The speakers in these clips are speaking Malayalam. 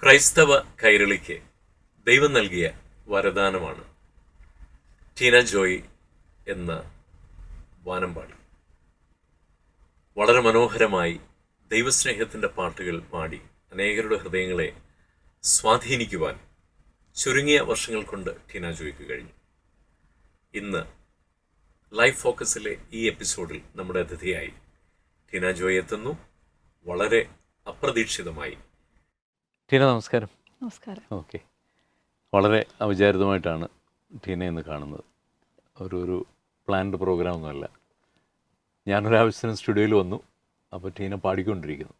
ക്രൈസ്തവ കൈരളിക്ക് ദൈവം നൽകിയ വരദാനമാണ് ടീന ജോയ് എന്ന വാനമ്പാടി. വളരെ മനോഹരമായി ദൈവസ്നേഹത്തിൻ്റെ പാട്ടുകൾ പാടി അനേകരുടെ ഹൃദയങ്ങളെ സ്വാധീനിക്കുവാൻ ചുരുങ്ങിയ വർഷങ്ങൾ കൊണ്ട് ടീന ജോയ്ക്ക് കഴിഞ്ഞു. ഇന്ന് ലൈഫ് ഫോക്കസിലെ ഈ എപ്പിസോഡിൽ നമ്മുടെ അതിഥിയായി ടീന ജോയ് എത്തുന്നു. വളരെ അപ്രതീക്ഷിതമായി. ടീന, നമസ്കാരം. നമസ്കാരം. ഓക്കെ, വളരെ അവിചാരിതമായിട്ടാണ് ടീന ഇന്ന് കാണുന്നത്. ഒരു പ്ലാൻഡ് പ്രോഗ്രാമൊന്നുമല്ല. ഞാനൊരാവശ്യത്തിന് സ്റ്റുഡിയോയിൽ വന്നു, അപ്പോൾ ടീന പാടിക്കൊണ്ടിരിക്കുന്നു.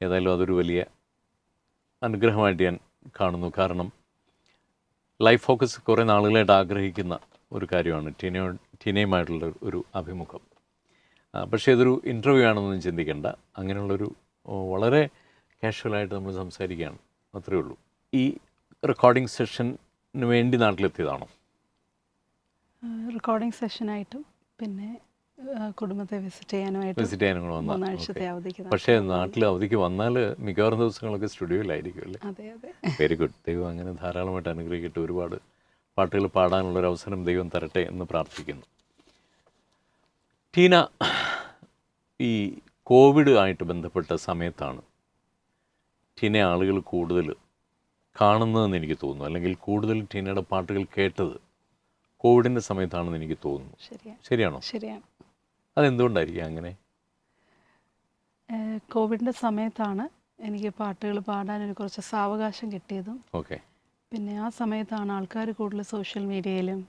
ഏതായാലും അതൊരു വലിയ അനുഗ്രഹമായിട്ട് ഞാൻ കാണുന്നു. കാരണം ലൈഫ് ഫോക്കസ് കുറേ നാളുകളായിട്ട് ആഗ്രഹിക്കുന്ന ഒരു കാര്യമാണ് ടീനയുമായിട്ടുള്ള ഒരു അഭിമുഖം. പക്ഷേ ഇതൊരു ഇൻ്റർവ്യൂ ആണെന്നൊന്നും ചിന്തിക്കേണ്ട. അങ്ങനെയുള്ളൊരു വളരെ കാഷ്വലായിട്ട് നമ്മൾ സംസാരിക്കുകയാണ്, അത്രയേ ഉള്ളൂ. ഈ റെക്കോർഡിംഗ് സെഷന് വേണ്ടി നാട്ടിലെത്തിയതാണോ? റെക്കോർഡിംഗ് സെഷനായിട്ടും പിന്നെ കുടുംബത്തെ വിസിറ്റ് ചെയ്യാനും മൂന്നാഴ്ചത്തെ അവധിക്ക്. പക്ഷേ നാട്ടിൽ അവധിക്ക് വന്നാൽ മിക്കവാറും ദിവസങ്ങളൊക്കെ സ്റ്റുഡിയോയിലായിരിക്കും അല്ലേ? അതെ അതെ. Very good. ദൈവം അങ്ങനെ ധാരാളമായിട്ട് അനുഗ്രഹിക്കട്ടെ. ഒരുപാട് പാട്ടുകൾ പാടാനുള്ളൊരവസരം ദൈവം തരട്ടെ എന്ന് പ്രാർത്ഥിക്കുന്നു. ടീന, ഈ കോവിഡ് ആയിട്ട് ബന്ധപ്പെട്ട സമയത്താണ് ടീന ആളുകൾ കൂടുതൽ കാണുന്നതെന്ന് എനിക്ക് തോന്നുന്നു, അല്ലെങ്കിൽ കൂടുതൽ ടീനയുടെ പാട്ടുകൾ കേട്ടത് കോവിഡിൻ്റെ സമയത്താണെന്ന് എനിക്ക് തോന്നുന്നു. ശരിയാണോ? ശരിയാണ്. അതെന്തുകൊണ്ടായിരിക്കും അങ്ങനെ? കോവിഡിൻ്റെ സമയത്താണ് എനിക്ക് പാട്ടുകൾ പാടാനൊരു കുറച്ച് സാവകാശം കിട്ടിയതും. ഓക്കെ. പിന്നെ ആ സമയത്താണ് ആൾക്കാർ കൂടുതൽ സോഷ്യൽ മീഡിയയിലും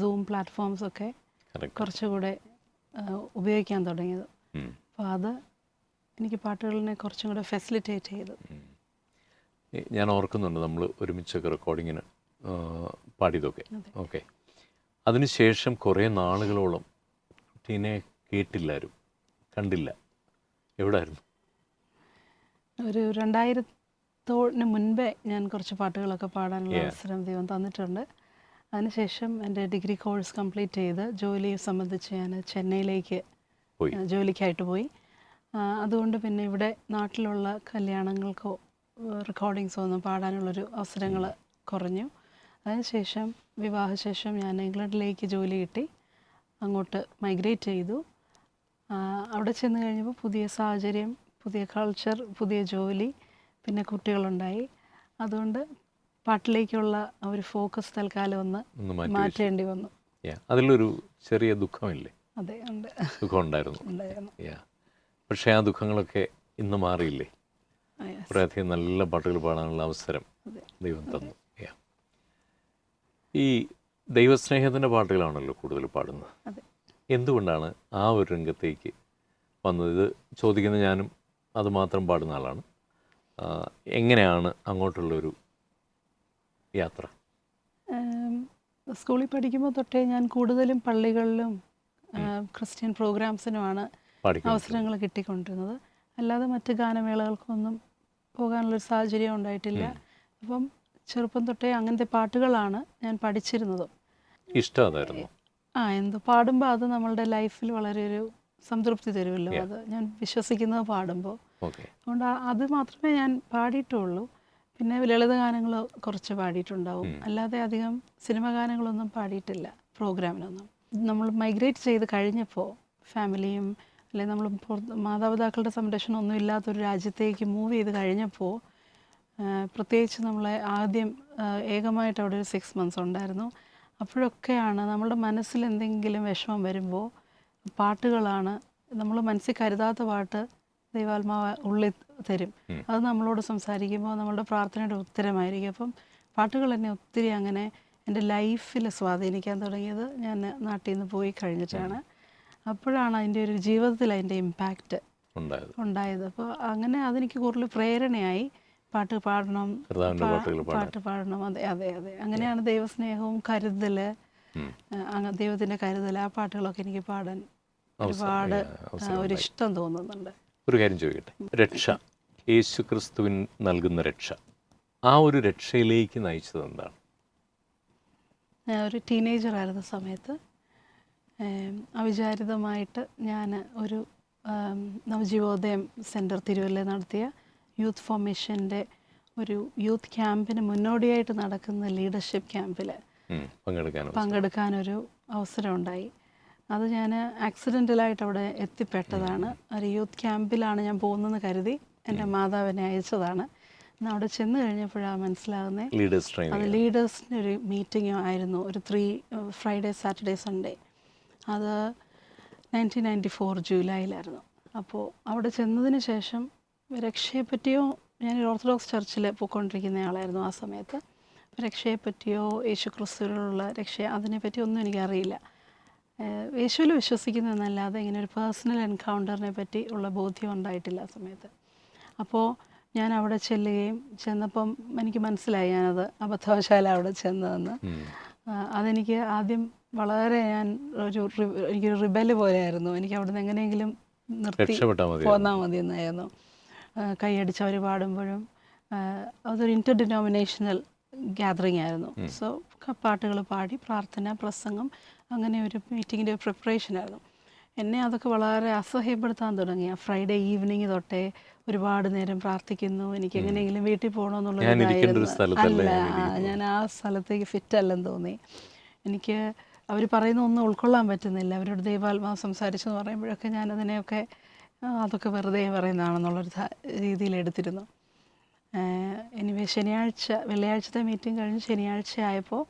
സൂം പ്ലാറ്റ്ഫോംസൊക്കെ കുറച്ചുകൂടെ ഉപയോഗിക്കാൻ തുടങ്ങിയത്. അപ്പോൾ അത് എനിക്ക് പാട്ടുകളിനെ കുറച്ചും കൂടെ ഫെസിലിറ്റേറ്റ് ചെയ്തു. ഞാൻ ഓർക്കുന്നുണ്ട് നമ്മൾ ഒരുമിച്ചൊക്കെ റെക്കോർഡിങ്ങിന് പാടിയതൊക്കെ. ഓക്കെ. അതിനുശേഷം കുറേ നാളുകളോളം ടീനെ കേട്ടില്ലാരും, കണ്ടില്ല. എവിടായിരുന്നു? ഒരു 2000 മുൻപേ ഞാൻ കുറച്ച് പാട്ടുകളൊക്കെ പാടാനുള്ള അവസരം ദൈവം തന്നിട്ടുണ്ട്. അതിനുശേഷം എൻ്റെ ഡിഗ്രി കോഴ്സ് കംപ്ലീറ്റ് ചെയ്ത് ജോലിയെ സംബന്ധിച്ച് ഞാൻ ചെന്നൈയിലേക്ക് ജോലിക്കായിട്ട് പോയി. അതുകൊണ്ട് പിന്നെ ഇവിടെ നാട്ടിലുള്ള കല്യാണങ്ങൾക്കോ റെക്കോർഡിങ്സോ ഒന്നും പാടാനുള്ളൊരു അവസരങ്ങൾ കുറഞ്ഞു. അതിനുശേഷം വിവാഹശേഷം ഞാൻ ഇംഗ്ലണ്ടിലേക്ക് ജോലി കിട്ടി, അങ്ങോട്ട് മൈഗ്രേറ്റ് ചെയ്തു. അവിടെ ചെന്ന് കഴിഞ്ഞപ്പോൾ പുതിയ സാഹചര്യം, പുതിയ കൾച്ചർ, പുതിയ ജോലി, പിന്നെ കുട്ടികളുണ്ടായി. അതുകൊണ്ട് പാട്ടിലേക്കുള്ള ഒരു ഫോക്കസ് തൽക്കാലം ഒന്ന് മാറ്റേണ്ടി വന്നു. അതിലൊരു ചെറിയ ദുഃഖമില്ലേ? അതെ, ഉണ്ട്. ദുഃഖം ഉണ്ടായിരുന്നു. പക്ഷേ ആ ദുഃഖങ്ങളൊക്കെ ഇന്ന് മാറിയില്ലേ? കുറേയധികം നല്ല പാട്ടുകൾ പാടാനുള്ള അവസരം ദൈവം തന്നു. ഈ ദൈവസ്നേഹത്തിൻ്റെ പാട്ടുകളാണല്ലോ കൂടുതൽ പാടുന്നത്. എന്തുകൊണ്ടാണ് ആ ഒരു രംഗത്തേക്ക് വന്നത്? ഇത് ചോദിക്കുന്ന ഞാനും അതുമാത്രം പാടുന്ന ആളാണ്. എങ്ങനെയാണ് അങ്ങോട്ടുള്ളൊരു യാത്ര? സ്കൂളിൽ പഠിക്കുമ്പോൾ തൊട്ടേ ഞാൻ കൂടുതലും പള്ളികളിലും ക്രിസ്ത്യൻ പ്രോഗ്രാംസിനുമാണ് അവസരങ്ങൾ കിട്ടിക്കൊണ്ടിരുന്നത്. അല്ലാതെ മറ്റ് ഗാനമേളകൾക്കൊന്നും പോകാനുള്ളൊരു സാഹചര്യം ഉണ്ടായിട്ടില്ല. അപ്പം ചെറുപ്പം തൊട്ടേ അങ്ങനത്തെ പാട്ടുകളാണ് ഞാൻ പഠിച്ചിരുന്നത്. ഇഷ്ടമായിരുന്നു. എന്തോ പാടുമ്പോൾ അത് നമ്മളുടെ ലൈഫിൽ വളരെ ഒരു സംതൃപ്തി തരുമല്ലോ, അത് ഞാൻ വിശ്വസിക്കുന്നത് പാടുമ്പോൾ. അതുകൊണ്ട് അത് മാത്രമേ ഞാൻ പാടിയിട്ടുള്ളൂ. പിന്നെ ലളിത ഗാനങ്ങൾ കുറച്ച് പാടിയിട്ടുണ്ടാവും, അല്ലാതെ അധികം സിനിമ ഗാനങ്ങളൊന്നും പാടിയിട്ടില്ല പ്രോഗ്രാമിനൊന്നും. നമ്മൾ മൈഗ്രേറ്റ് ചെയ്ത് കഴിഞ്ഞപ്പോൾ ഫാമിലിയും അല്ലെങ്കിൽ നമ്മൾ മാതാപിതാക്കളുടെ സംരക്ഷണം ഒന്നും ഇല്ലാത്തൊരു രാജ്യത്തേക്ക് മൂവ് ചെയ്ത് കഴിഞ്ഞപ്പോൾ, പ്രത്യേകിച്ച് നമ്മളെ ആദ്യം ഏകമായിട്ട് അവിടെ ഒരു 6 months ഉണ്ടായിരുന്നു. അപ്പോഴൊക്കെയാണ് നമ്മളുടെ മനസ്സിൽ എന്തെങ്കിലും വിഷമം വരുമ്പോൾ പാട്ടുകളാണ്, നമ്മൾ മനസ്സിൽ കരുതാത്ത പാട്ട് ദൈവാത്മാവ് ഉള്ളിൽ തരും. അത് നമ്മളോട് സംസാരിക്കുമ്പോൾ നമ്മളുടെ പ്രാർത്ഥനയുടെ ഉത്തരമായിരിക്കും. അപ്പം പാട്ടുകൾ എന്നെ ഒത്തിരി അങ്ങനെ എൻ്റെ ലൈഫിൽ സ്വാധീനിക്കാൻ തുടങ്ങിയത് ഞാൻ നാട്ടിൽ നിന്ന് പോയി കഴിഞ്ഞിട്ടാണ്. അപ്പോഴാണ് അതിൻ്റെ ഒരു ജീവിതത്തിൽ അതിൻ്റെ ഇമ്പാക്റ്റ് ഉണ്ടായത്. അപ്പോൾ അങ്ങനെ അതെനിക്ക് കൂടുതൽ പ്രേരണയായി. പാട്ട് പാടണം. അതെ അതെ അതെ. അങ്ങനെയാണ് ദൈവസ്നേഹവും കരുതൽ, ദൈവത്തിൻ്റെ കരുതൽ, ആ പാട്ടുകളൊക്കെ എനിക്ക് പാടാൻ ഒരുപാട് ഒരിഷ്ടം തോന്നുന്നുണ്ട്. ഒരു കാര്യം ചോദിക്കട്ടെ, രക്ഷ, യേശു ക്രിസ്തുവിൻ നൽകുന്ന രക്ഷ, ആ ഒരു രക്ഷയിലേക്ക് നയിച്ചത് എന്താണ്? ഒരു ടീനേജർ ആയിരുന്ന സമയത്ത് അവിചാരിതമായിട്ട് ഞാൻ ഒരു നവജീവോദയം സെൻറ്റർ തിരുവല്ല നടത്തിയ യൂത്ത് ഫോർ മിഷൻ്റെ ഒരു യൂത്ത് ക്യാമ്പിന് മുന്നോടിയായിട്ട് നടക്കുന്ന ലീഡർഷിപ്പ് ക്യാമ്പിൽ പങ്കെടുക്കാനൊരു അവസരം ഉണ്ടായി. അത് ഞാൻ ആക്സിഡൻ്റലായിട്ട് അവിടെ എത്തിപ്പെട്ടതാണ്. ഒരു യൂത്ത് ക്യാമ്പിലാണ് ഞാൻ പോകുന്നതെന്ന് കരുതി എൻ്റെ മാതാവിനെ അയച്ചതാണ്. എന്നാൽ അവിടെ ചെന്ന് കഴിഞ്ഞപ്പോഴാണ് മനസ്സിലാകുന്നത് അത് ലീഡേഴ്സിൻ്റെ ഒരു മീറ്റിംഗ് ആയിരുന്നു. ഒരു 3 ഫ്രൈഡേ സാറ്റർഡേ സൺഡേ. അത് 1994 ജൂലൈയിലായിരുന്നു. അപ്പോൾ അവിടെ ചെന്നതിന് ശേഷം രക്ഷയെപ്പറ്റിയോ, ഞാനൊരു ഓർത്തഡോക്സ് ചർച്ചിൽ പോയിക്കൊണ്ടിരിക്കുന്ന ആളായിരുന്നു ആ സമയത്ത്. രക്ഷയെപ്പറ്റിയോ യേശു ക്രിസ്തുവിലുള്ള അതിനെപ്പറ്റി ഒന്നും എനിക്കറിയില്ല. യേശുവിൽ വിശ്വസിക്കുന്നതെന്നല്ലാതെ ഇങ്ങനെ ഒരു പേഴ്സണൽ എൻകൗണ്ടറിനെ പറ്റി ഉള്ള ബോധ്യം ഉണ്ടായിട്ടില്ല ആ സമയത്ത്. അപ്പോൾ ഞാൻ അവിടെ ചെന്നപ്പം എനിക്ക് മനസ്സിലായി ഞാനത് അബദ്ധവശാല അവിടെ ചെന്നതെന്ന്. അതെനിക്ക് ആദ്യം വളരെ എനിക്കൊരു റിബല് പോലെയായിരുന്നു. എനിക്ക് അവിടെ നിന്ന് എങ്ങനെയെങ്കിലും നിർത്തി പോന്നാൽ മതി എന്നായിരുന്നു. കൈയടിച്ച് അവർ പാടുമ്പോഴും അതൊരു ഇൻ്റർ ഡിനോമിനേഷണൽ ഗ്യാതറിംഗ് ആയിരുന്നു. സോ പാട്ടുകൾ പാടി പ്രാർത്ഥന, പ്രസംഗം, അങ്ങനെ ഒരു മീറ്റിങ്ങിൻ്റെ പ്രിപ്പറേഷൻ ആയിരുന്നു. എന്നെ അതൊക്കെ വളരെ അസഹ്യപ്പെടുത്താൻ തുടങ്ങി. ആ ഫ്രൈഡേ ഈവനിങ് തൊട്ടേ ഒരുപാട് നേരം പ്രാർത്ഥിക്കുന്നു, എനിക്ക് എങ്ങനെയെങ്കിലും വീട്ടിൽ പോകണമെന്നുള്ളതായിരുന്നു. അല്ല, ഞാൻ ആ സ്ഥലത്തേക്ക് ഫിറ്റ് അല്ലെന്ന് തോന്നി. എനിക്ക് അവർ പറയുന്ന ഒന്നും ഉൾക്കൊള്ളാൻ പറ്റുന്നില്ല. അവരോട് ദൈവാത്മാവ് സംസാരിച്ചെന്ന് പറയുമ്പോഴൊക്കെ ഞാനതിനെയൊക്കെ അതൊക്കെ വെറുതെ പറയുന്നതാണെന്നുള്ളൊരു രീതിയിൽ എടുത്തിരുന്നു. എനിവേ വെള്ളിയാഴ്ചത്തെ മീറ്റിംഗ് കഴിഞ്ഞ് ശനിയാഴ്ച ആയപ്പോൾ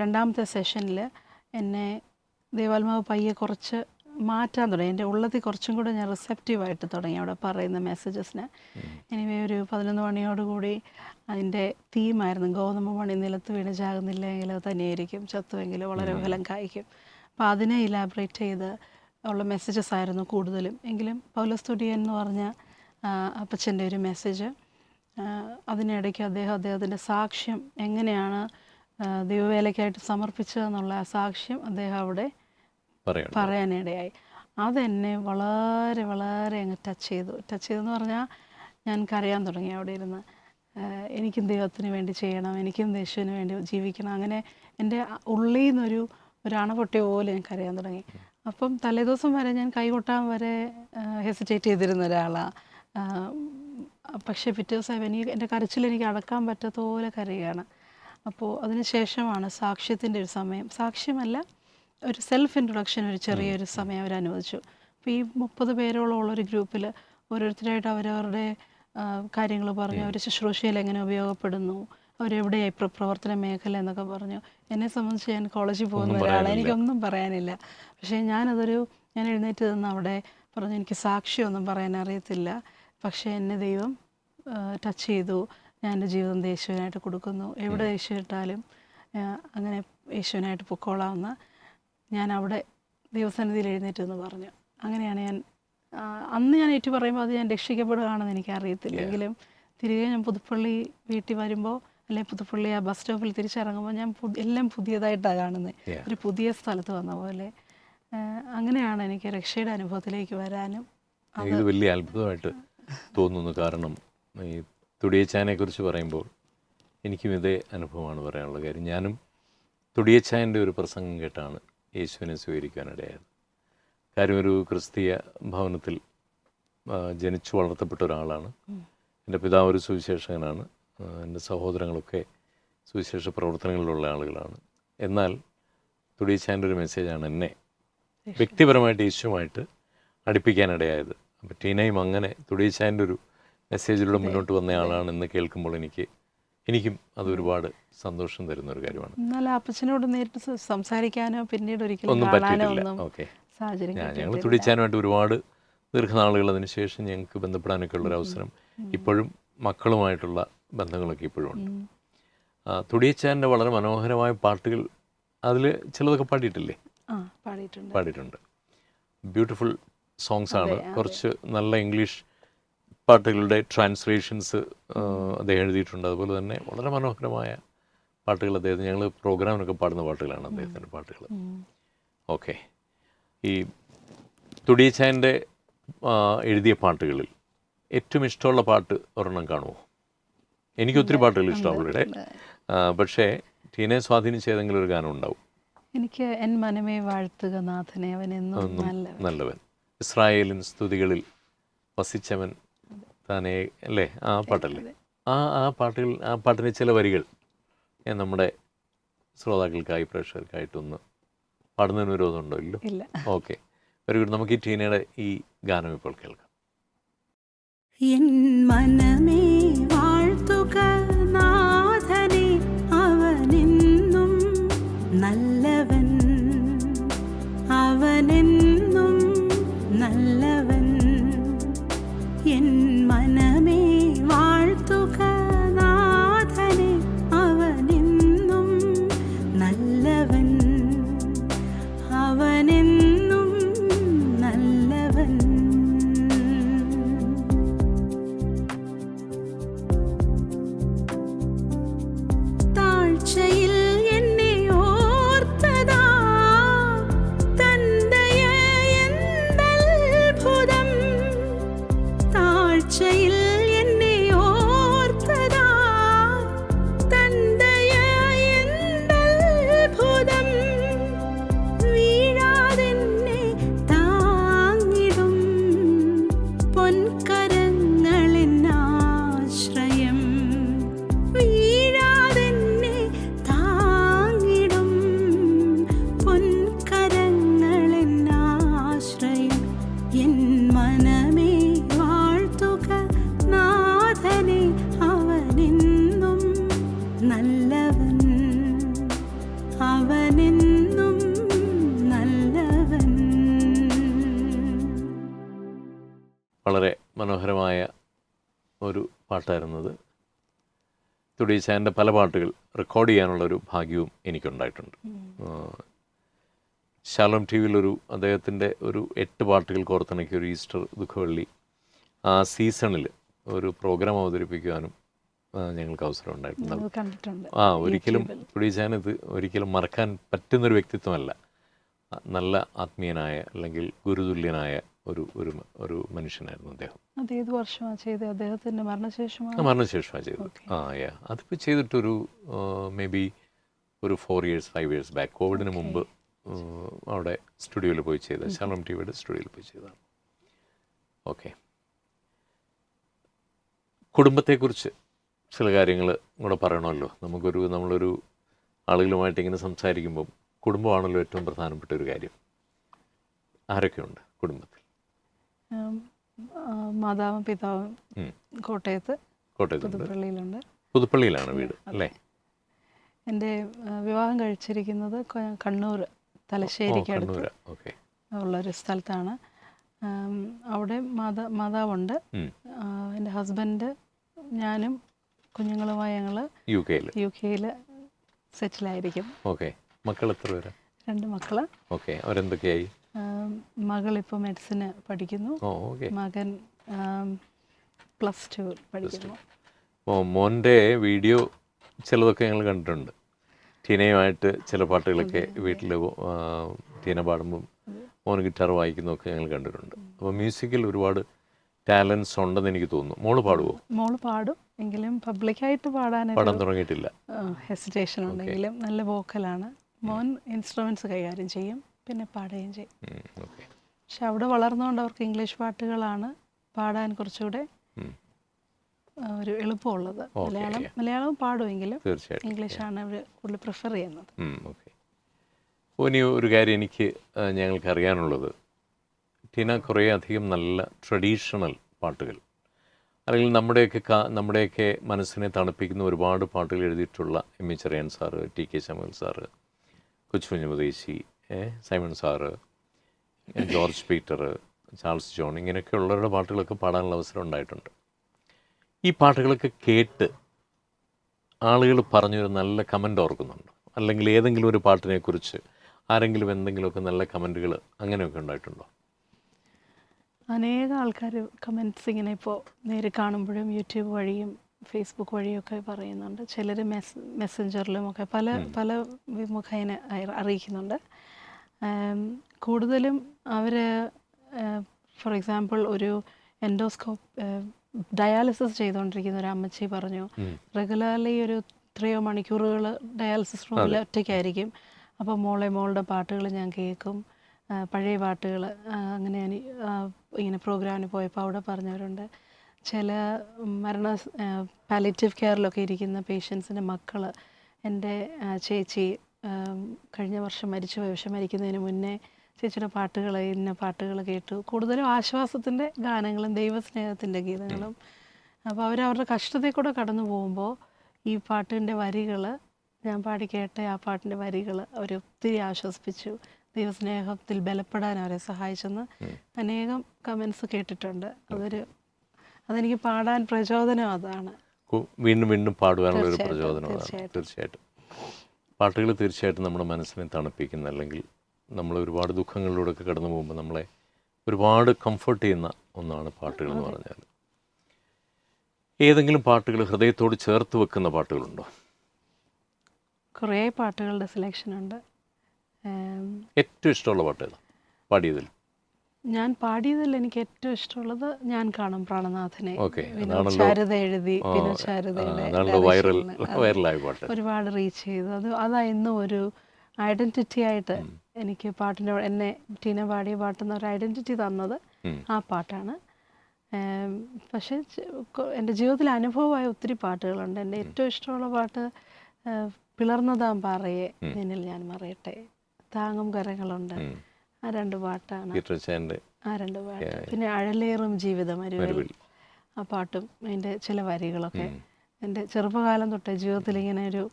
രണ്ടാമത്തെ സെഷനിൽ എന്നെ ദൈവാത്മാവ് പയ്യെ കുറച്ച് മാറ്റാൻ തുടങ്ങി. എൻ്റെ ഉള്ളത്തിൽ കുറച്ചും കൂടെ ഞാൻ റിസെപ്റ്റീവായിട്ട് തുടങ്ങി അവിടെ പറയുന്ന മെസ്സേജസിന്. എനിവേ ഒരു 11 മണിയോടുകൂടി അതിൻ്റെ തീമായിരുന്നു ഗോതമ്പ് മണി നിലത്ത് വീണ് ചാകുന്നില്ലെങ്കിൽ തന്നെയായിരിക്കും, ചത്തുവെങ്കിലും വളരെ ഫലം കായ്ക്കും. അപ്പോൾ അതിനെ ഇലാബറേറ്റ് ചെയ്ത് ഉള്ള മെസ്സേജസ് ആയിരുന്നു കൂടുതലും. എങ്കിലും പൗലോസ് തുടിയൻ എന്ന് പറഞ്ഞ അപ്പച്ചൻ്റെ ഒരു മെസ്സേജ്, അതിനിടയ്ക്ക് അദ്ദേഹത്തിൻ്റെ സാക്ഷ്യം എങ്ങനെയാണ് ദൈവവേലയ്ക്കായിട്ട് സമർപ്പിച്ചതെന്നുള്ള ആ സാക്ഷ്യം അദ്ദേഹം അവിടെ പറയാനിടയായി. അതെന്നെ വളരെ വളരെ അങ്ങ് ടച്ച് ചെയ്തെന്ന് പറഞ്ഞാൽ ഞാൻ കരയാൻ തുടങ്ങി അവിടെ ഇരുന്ന്. എനിക്കും ദൈവത്തിന് വേണ്ടി ചെയ്യണം, എനിക്കും യേശുവിന് വേണ്ടി ജീവിക്കണം. അങ്ങനെ എൻ്റെ ഉള്ളിൽ നിന്നൊരു അണപൊട്ടിയ പോലെ ഞാൻ കരയാൻ തുടങ്ങി. അപ്പം തലേദിവസം വരെ ഞാൻ കൈകൊട്ടാൻ വരെ ഹെസിറ്റേറ്റ് ചെയ്തിരുന്ന ഒരാളാണ്. പക്ഷേ പിറ്റേ ദിവസം എൻ്റെ കരച്ചിൽ എനിക്ക് അടക്കാൻ പറ്റാത്ത പോലെ കരയുകയാണ്. അപ്പോൾ അതിന് ശേഷമാണ് സാക്ഷ്യത്തിൻ്റെ ഒരു സമയം, സാക്ഷ്യമല്ല ഒരു സെൽഫ് ഇൻട്രൊഡക്ഷൻ, ഒരു ചെറിയൊരു സമയം അവർ അനുവദിച്ചു. അപ്പോൾ ഈ 30 പേരോളം ഉള്ളൊരു ഗ്രൂപ്പിൽ ഓരോരുത്തരായിട്ട് അവരവരുടെ കാര്യങ്ങൾ പറഞ്ഞു, അവർ ശുശ്രൂഷയിൽ എങ്ങനെ ഉപയോഗപ്പെടുന്നു, അവരെവിടെയായി പ്രവർത്തന മേഖല എന്നൊക്കെ പറഞ്ഞു. എന്നെ സംബന്ധിച്ച് ഞാൻ കോളേജിൽ പോകുന്ന ഒരാളാണ്, എനിക്കൊന്നും പറയാനില്ല. പക്ഷേ ഞാൻ എഴുന്നേറ്റ് നിന്ന് അവിടെ പറഞ്ഞു, എനിക്ക് സാക്ഷ്യമൊന്നും പറയാൻ അറിയത്തില്ല, പക്ഷേ എന്നെ ദൈവം ടച്ച് ചെയ്തു, ഞാൻ എൻ്റെ ജീവിതം യേശുവിനായിട്ട് കൊടുക്കുന്നു, എവിടെ യേശു ഇട്ടാലും അങ്ങനെ യേശുവിനായിട്ട് പൊക്കോളാമെന്ന് ഞാൻ അവിടെ ദൈവസന്നിധിയിൽ എഴുന്നേറ്റെന്ന് പറഞ്ഞു. അങ്ങനെയാണ് അന്ന് ഞാൻ ഏറ്റു പറയുമ്പോൾ അത് ഞാൻ രക്ഷിക്കപ്പെടുകയാണെന്ന് എനിക്കറിയത്തില്ലെങ്കിലും തിരികെ ഞാൻ പുതുപ്പള്ളി വീട്ടിൽ വരുമ്പോൾ, അല്ലെങ്കിൽ പുതുപ്പള്ളി ആ ബസ് സ്റ്റോപ്പിൽ തിരിച്ചിറങ്ങുമ്പോൾ ഞാൻ എല്ലാം പുതിയതായിട്ടാണ് കാണുന്നത്, ഒരു പുതിയ സ്ഥലത്ത് വന്ന പോലെ. അങ്ങനെയാണ് എനിക്ക് രക്ഷയുടെ അനുഭവത്തിലേക്ക് വരാനും ഇത് വലിയ അത്ഭുതമായിട്ട് തോന്നുന്നു. കാരണം ഈ തുടിയച്ചായനെ കുറിച്ച് പറയുമ്പോൾ എനിക്കും ഇതേ അനുഭവമാണ് പറയാനുള്ള കാര്യം. ഞാനും തുടിയച്ചായൻ്റെ ഒരു പ്രസംഗം കേട്ടാണ് യേശുവിനെ സ്വീകരിക്കാനിടയായത്. കാര്യം ഒരു ക്രിസ്തീയ ഭവനത്തിൽ ജനിച്ചു വളർത്തപ്പെട്ട ഒരാളാണ്. എൻ്റെ പിതാവ് ഒരു സുവിശേഷകനാണ്, എൻ്റെ സഹോദരങ്ങളൊക്കെ സുവിശേഷ പ്രവർത്തനങ്ങളിലുള്ള ആളുകളാണ്. എന്നാൽ തുടിയച്ചായൻ്റെ ഒരു മെസ്സേജാണ് എന്നെ വ്യക്തിപരമായിട്ട് യേശുവുമായിട്ട് അടുപ്പിക്കാനിടയായത്. അപ്പോൾ ടീനയും അങ്ങനെ തുടിയച്ചായൻ്റെ ഒരു മെസ്സേജിലൂടെ മുന്നോട്ട് വന്ന ആളാണെന്ന് കേൾക്കുമ്പോൾ എനിക്കും അത് ഒരുപാട് സന്തോഷം തരുന്ന ഒരു കാര്യമാണ്. എന്നാൽ അപ്പച്ചനോട് നേരിട്ട് സംസാരിക്കാനോ പിന്നീട് ഒന്നും പറ്റിയിട്ടില്ല. ഓക്കെ, ഞങ്ങൾ തുടിച്ചാനുമായിട്ട് ഒരുപാട് ദീർഘനാളുകൾ അതിനുശേഷം ഞങ്ങൾക്ക് ബന്ധപ്പെടാനൊക്കെ ഉള്ളൊരു അവസരം ഇപ്പോഴും മക്കളുമായിട്ടുള്ള ബന്ധങ്ങളൊക്കെ ഇപ്പോഴും ഉണ്ട്. തുടിയച്ചാൻ്റെ വളരെ മനോഹരമായ പാട്ടുകൾ അതിൽ ചിലതൊക്കെ പാടിയിട്ടില്ലേ? പാടിയിട്ടുണ്ട്. ബ്യൂട്ടിഫുൾ സോങ്സ് ആണ്. കുറച്ച് നല്ല ഇംഗ്ലീഷ് പാട്ടുകളുടെ ട്രാൻസ്ലേഷൻസ് അദ്ദേഹം എഴുതിയിട്ടുണ്ട്. അതുപോലെ തന്നെ വളരെ മനോഹരമായ പാട്ടുകൾ അദ്ദേഹത്തിന്, ഞങ്ങൾ പ്രോഗ്രാമിനൊക്കെ പാടുന്ന പാട്ടുകളാണ് അദ്ദേഹത്തിൻ്റെ പാട്ടുകൾ. ഓക്കെ, ഈ തുടിയച്ചായൻ്റെ എഴുതിയ പാട്ടുകളിൽ ഏറ്റവും ഇഷ്ടമുള്ള പാട്ട് ഒരെണ്ണം കാണുമോ? എനിക്ക് ഒത്തിരി പാട്ടുകൾ ഇഷ്ടമുള്ളൂടെ, പക്ഷേ ടീനെ സ്വാധീനിച്ച ഏതെങ്കിലും ഒരു ഗാനം ഉണ്ടാവും. എനിക്ക് എൻ മനമേ വാഴ്ത്തുക നാഥനെ, അവൻ എന്നും നല്ലവൻ, ഇസ്രായേലിൻ സ്തുതികളിൽ വസിച്ചവൻ താനേ, അല്ലേ? ആ പാട്ടല്ലേ? ആ പാട്ടിലെ ചില വരികൾ ഞാൻ നമ്മുടെ ശ്രോതാക്കൾക്കായി പ്രേക്ഷകർക്കായിട്ടൊന്ന് പാടുന്നതിന് വിരോധമുണ്ടോ? ഇല്ലോ. ഇല്ല. Okay, very good. നമുക്ക് ഈ ടീനയുടെ ഈ ഗാനം ഇപ്പോൾ കേൾക്കാം. എൻ മനമേ വാഴ്ത്തുക നാഥനെ, അവനെന്നും നല്ലവൻ, അവനെന്നും നല്ലവൻ. എൻ മനമേ വാഴ്ത്തുക നാഥനെ, അവനെന്നും നല്ലവൻ, അവനെന്നും നല്ലവൻ. താഴ്ചയിൽ എന്നെ ഓർത്തതാ തന്ദയ എന്തത്ഭുതം, താഴ്ചയിൽ എന്നെ ഓർത്തതാ തന്ദയ എന്തത്ഭുതം. വീഴാതെന്നെ താങ്ങിടും പൊൻകരങ്ങളെന്നാശ്രയം, വീഴാതെന്നെ താങ്ങിടും പൊൻകരങ്ങളെന്നാശ്രയം. എൻ മനമേ വാഴ്ത്തുക നാഥനെ, അവനെന്നും നല്ലവൻ, അവനെന്നും നല്ലവൻ. വളരെ മനോഹരമായ ഒരു പാട്ടായിരുന്നത്. തുടിച്ചാൻ്റെ പല പാട്ടുകൾ റെക്കോർഡ് ചെയ്യാനുള്ളൊരു ഭാഗ്യവും എനിക്കുണ്ടായിട്ടുണ്ട്. ശാലോം ടി വിയിലൊരു അദ്ദേഹത്തിൻ്റെ ഒരു 8 പാട്ടുകൾ കോർത്തിണക്കിയ ഒരു ഈസ്റ്റർ ദുഃഖവെള്ളി ആ സീസണിൽ ഒരു പ്രോഗ്രാം അവതരിപ്പിക്കുവാനും ഞങ്ങൾക്ക് അവസരം ഉണ്ടായിട്ടുണ്ട്. അത് കണ്ടിട്ടുണ്ട്. ഒരിക്കലും തുടിച്ചാൻ ഇത് ഒരിക്കലും മറക്കാൻ പറ്റുന്നൊരു വ്യക്തിത്വമല്ല. നല്ല ആത്മീയനായ അല്ലെങ്കിൽ ഗുരുതുല്യനായ ഒരു മനുഷ്യനായിരുന്നു അദ്ദേഹം. അത് ഏത് വർഷമാണ് ചെയ്തത്? അദ്ദേഹത്തിൻ്റെ മരണശേഷമാണ്. മരണശേഷമാണ് ചെയ്തത്. അതിപ്പോൾ ചെയ്തിട്ടൊരു മേ ബി ഒരു 4 years 5 years ബാക്ക്, കോവിഡിന് മുമ്പ് അവിടെ സ്റ്റുഡിയോയിൽ പോയി ചെയ്ത, ശാലോം ടി വിയുടെ സ്റ്റുഡിയോയിൽ പോയി ചെയ്തതാണ്. ഓക്കെ, കുടുംബത്തെക്കുറിച്ച് ചില കാര്യങ്ങൾ കൂടെ പറയണമല്ലോ. നമ്മളൊരു ആളുകളുമായിട്ട് ഇങ്ങനെ സംസാരിക്കുമ്പം കുടുംബമാണല്ലോ ഏറ്റവും പ്രധാനപ്പെട്ട ഒരു കാര്യം. ആരൊക്കെയുണ്ട് കുടുംബത്തിൽ? മാതാവും പിതാവും കോട്ടയത്ത് കോട്ടയത്തുണ്ട്. പുതുപ്പള്ളിയിലുണ്ട്. പുതുപ്പള്ളിയിലാണ് വീട് അല്ലേ? എൻ്റെ വിവാഹം കഴിച്ചിരിക്കുന്നത് കണ്ണൂർ തലശ്ശേരിക്ക് അടുത്ത് ഉള്ളൊരു സ്ഥലത്താണ്. അവിടെ മാതാവുണ്ട്. എൻ്റെ ഹസ്ബൻഡ്, ഞാനും കുഞ്ഞുങ്ങളുമായി ഞങ്ങൾ യു കെയിൽ സെറ്റിലായിരിക്കും. ഓക്കെ, മക്കൾ എത്ര പേര്? 2 മക്കൾ. ഓക്കെ, അവരെന്തൊക്കെയായി? മകളിപ്പോൾ മെഡിസിന് പഠിക്കുന്നു, മകൻ +2 പഠിക്കുന്നു. മോൻ്റെ വീഡിയോ ചിലതൊക്കെ ഞങ്ങൾ കണ്ടിട്ടുണ്ട്. ടീനയുമായിട്ട് ചില പാട്ടുകളൊക്കെ വീട്ടിൽ ടീന പാടുമ്പം മോന് ഗിറ്റാർ വായിക്കുന്നതൊക്കെ ഞങ്ങൾ കണ്ടിട്ടുണ്ട്. അപ്പോൾ മ്യൂസിക്കിൽ ഒരുപാട് ടാലൻസ് ഉണ്ടെന്ന് എനിക്ക് തോന്നുന്നു. മോള് പാടുമോ? മോള് പാടും, എങ്കിലും പബ്ലിക്കായിട്ട് പാടാൻ തുടങ്ങിയിട്ടില്ല. ഹെസിറ്റേഷൻ ഉണ്ടെങ്കിലും നല്ല വോക്കലാണ്. മോൻ ഇൻസ്ട്രുമെൻറ്റ്സ് കൈകാര്യം ചെയ്യും, പിന്നെ പാടുകയും ചെയ്യും. പക്ഷെ അവിടെ വളർന്നുകൊണ്ട് അവർക്ക് ഇംഗ്ലീഷ് പാട്ടുകളാണ് പാടാൻ കുറച്ചുകൂടെ ഒരു എളുപ്പമുള്ളത്. മലയാളവും പാടുമെങ്കിലും ഇംഗ്ലീഷാണ് അവർ കൂടുതൽ പ്രിഫർ ചെയ്യുന്നത്. ഇനി ഒരു കാര്യം ഞങ്ങൾക്ക് അറിയാനുള്ളത്, ടീന കുറേ അധികം നല്ല ട്രഡീഷണൽ പാട്ടുകൾ, അല്ലെങ്കിൽ നമ്മുടെയൊക്കെ മനസ്സിനെ തണുപ്പിക്കുന്ന ഒരുപാട് പാട്ടുകൾ എഴുതിയിട്ടുള്ള M E Cherian sir, T K Shamal sir, കൊച്ചുകുഞ്ഞുമദേശി, Simon sir, George Peter, Charles John, ഇങ്ങനെയൊക്കെ ഉള്ളവരുടെ പാട്ടുകളൊക്കെ പാടാനുള്ള അവസരം ഉണ്ടായിട്ടുണ്ട്. ഈ പാട്ടുകളൊക്കെ കേട്ട് ആളുകൾ പറഞ്ഞൊരു നല്ല കമൻ്റ് ഓർക്കുന്നുണ്ടോ? അല്ലെങ്കിൽ ഏതെങ്കിലും ഒരു പാട്ടിനെക്കുറിച്ച് ആരെങ്കിലും എന്തെങ്കിലുമൊക്കെ നല്ല കമൻറ്റുകൾ അങ്ങനെയൊക്കെ ഉണ്ടായിട്ടുണ്ടോ? അനേകം ആൾക്കാർ കമൻറ്റ്സ് ഇങ്ങനെ ഇപ്പോൾ നേരെ കാണുമ്പോഴും യൂട്യൂബ് വഴിയും ഫേസ്ബുക്ക് വഴിയൊക്കെ പറയുന്നുണ്ട്. ചിലർ മെസ്സഞ്ചറിലുമൊക്കെ പല മുഖേന അറിയിക്കുന്നുണ്ട്. കൂടുതലും അവർ ഫോർ എക്സാമ്പിൾ ഒരു എൻഡോസ്കോപ്പ് ഡയാലിസിസ് ചെയ്തുകൊണ്ടിരിക്കുന്ന ഒരു അമ്മച്ചി പറഞ്ഞു, റെഗുലർലി ഒരു 3 മണിക്കൂറുകൾ ഡയാലിസിസ് റൂമിൽ ഒറ്റയ്ക്കായിരിക്കും. അപ്പോൾ മോളുടെ പാട്ടുകൾ ഞാൻ കേൾക്കും, പഴയ പാട്ടുകൾ. അങ്ങനെ ഞാൻ ഇങ്ങനെ പ്രോഗ്രാമിന് പോയപ്പോൾ അവിടെ പറഞ്ഞവരുണ്ട്. ചില മരണ പാലിയേറ്റീവ് കെയറിലൊക്കെ ഇരിക്കുന്ന പേഷ്യൻസിൻ്റെ മക്കൾ എൻ്റെ ചേച്ചി കഴിഞ്ഞ വർഷം മരിച്ചുപോയ, പക്ഷെ മരിക്കുന്നതിന് മുന്നേ ചേച്ചിയുടെ പാട്ടുകൾ, ഇന്ന പാട്ടുകൾ കേട്ടു. കൂടുതലും ആശ്വാസത്തിൻ്റെ ഗാനങ്ങളും ദൈവസ്നേഹത്തിൻ്റെ ഗീതങ്ങളും. അപ്പോൾ അവരവരുടെ കഷ്ടതയിൽ കൂടെ കടന്നു പോകുമ്പോൾ ഈ പാട്ടിൻ്റെ വരികൾ ഞാൻ പാടി കേട്ട ആ പാട്ടിൻ്റെ വരികൾ അവരെ ഒത്തിരി ആശ്വസിപ്പിച്ചു, ദൈവസ്നേഹത്തിൽ ബലപ്പെടാൻ അവരെ സഹായിച്ചെന്ന് അനേകം കമൻസ് കേട്ടിട്ടുണ്ട്. അതെനിക്ക് പാടാൻ പ്രചോദനം അതാണ്. വീണ്ടും വീണ്ടും പാടുവാനുള്ള ഒരു പ്രചോദനമാണ്. തീർച്ചയായിട്ടും പാട്ടുകൾ തീർച്ചയായിട്ടും നമ്മുടെ മനസ്സിനെ തണുപ്പിക്കുന്ന, അല്ലെങ്കിൽ നമ്മൾ ഒരുപാട് ദുഃഖങ്ങളിലൂടെയൊക്കെ കടന്നു പോകുമ്പോൾ നമ്മളെ ഒരുപാട് കംഫർട്ട് ചെയ്യുന്ന ഒന്നാണ് പാട്ടുകൾ എന്ന് പറഞ്ഞാൽ. ഏതെങ്കിലും പാട്ടുകൾ ഹൃദയത്തോട് ചേർത്ത് വെക്കുന്ന പാട്ടുകളുണ്ടോ? കുറേ പാട്ടുകളുടെ സെലക്ഷൻ ഉണ്ട്. ഏറ്റവും ഇഷ്ടമുള്ള പാട്ട് ഏതാ പാടിയതിൽ? ഞാൻ പാടിയതിൽ എനിക്ക് ഏറ്റവും ഇഷ്ടമുള്ളത് ഞാൻ കാണും പ്രാണനാഥനെ. ഓക്കെ, ശാരദ എഴുതി, പിന്നെ ശാരദയുടെ വൈറലായ പാട്ട് ഒരുപാട് റീച്ച് ചെയ്തു. അതാ ഇന്നും ഒരു ഐഡന്റിറ്റി ആയിട്ട് എനിക്ക് പാട്ടിനോട്, എന്നെ ടീന പാടിയ പാട്ടെന്ന ഒരു ഐഡന്റിറ്റി തന്നത് ആ പാട്ടാണ്. പക്ഷേ എൻ്റെ ജീവിതത്തിൽ അനുഭവമായ ഒത്തിരി പാട്ടുകളുണ്ട്. എൻ്റെ ഏറ്റവും ഇഷ്ടമുള്ള പാട്ട് പിളർന്നതാം പാറയെ നിന്നിൽ ഞാൻ മറയട്ടെ, താങ്ങും കരങ്ങളുണ്ട്, ആ 2 പാട്ടാണ്. ആ 2 പാട്ട്. പിന്നെ അഴലേറും ജീവിതം അരുവിൽ, ആ പാട്ടും അതിൻ്റെ ചില വരികളൊക്കെ എൻ്റെ ചെറുപ്പകാലം തൊട്ടേ ജീവിതത്തിൽ ഇങ്ങനെ ഒരു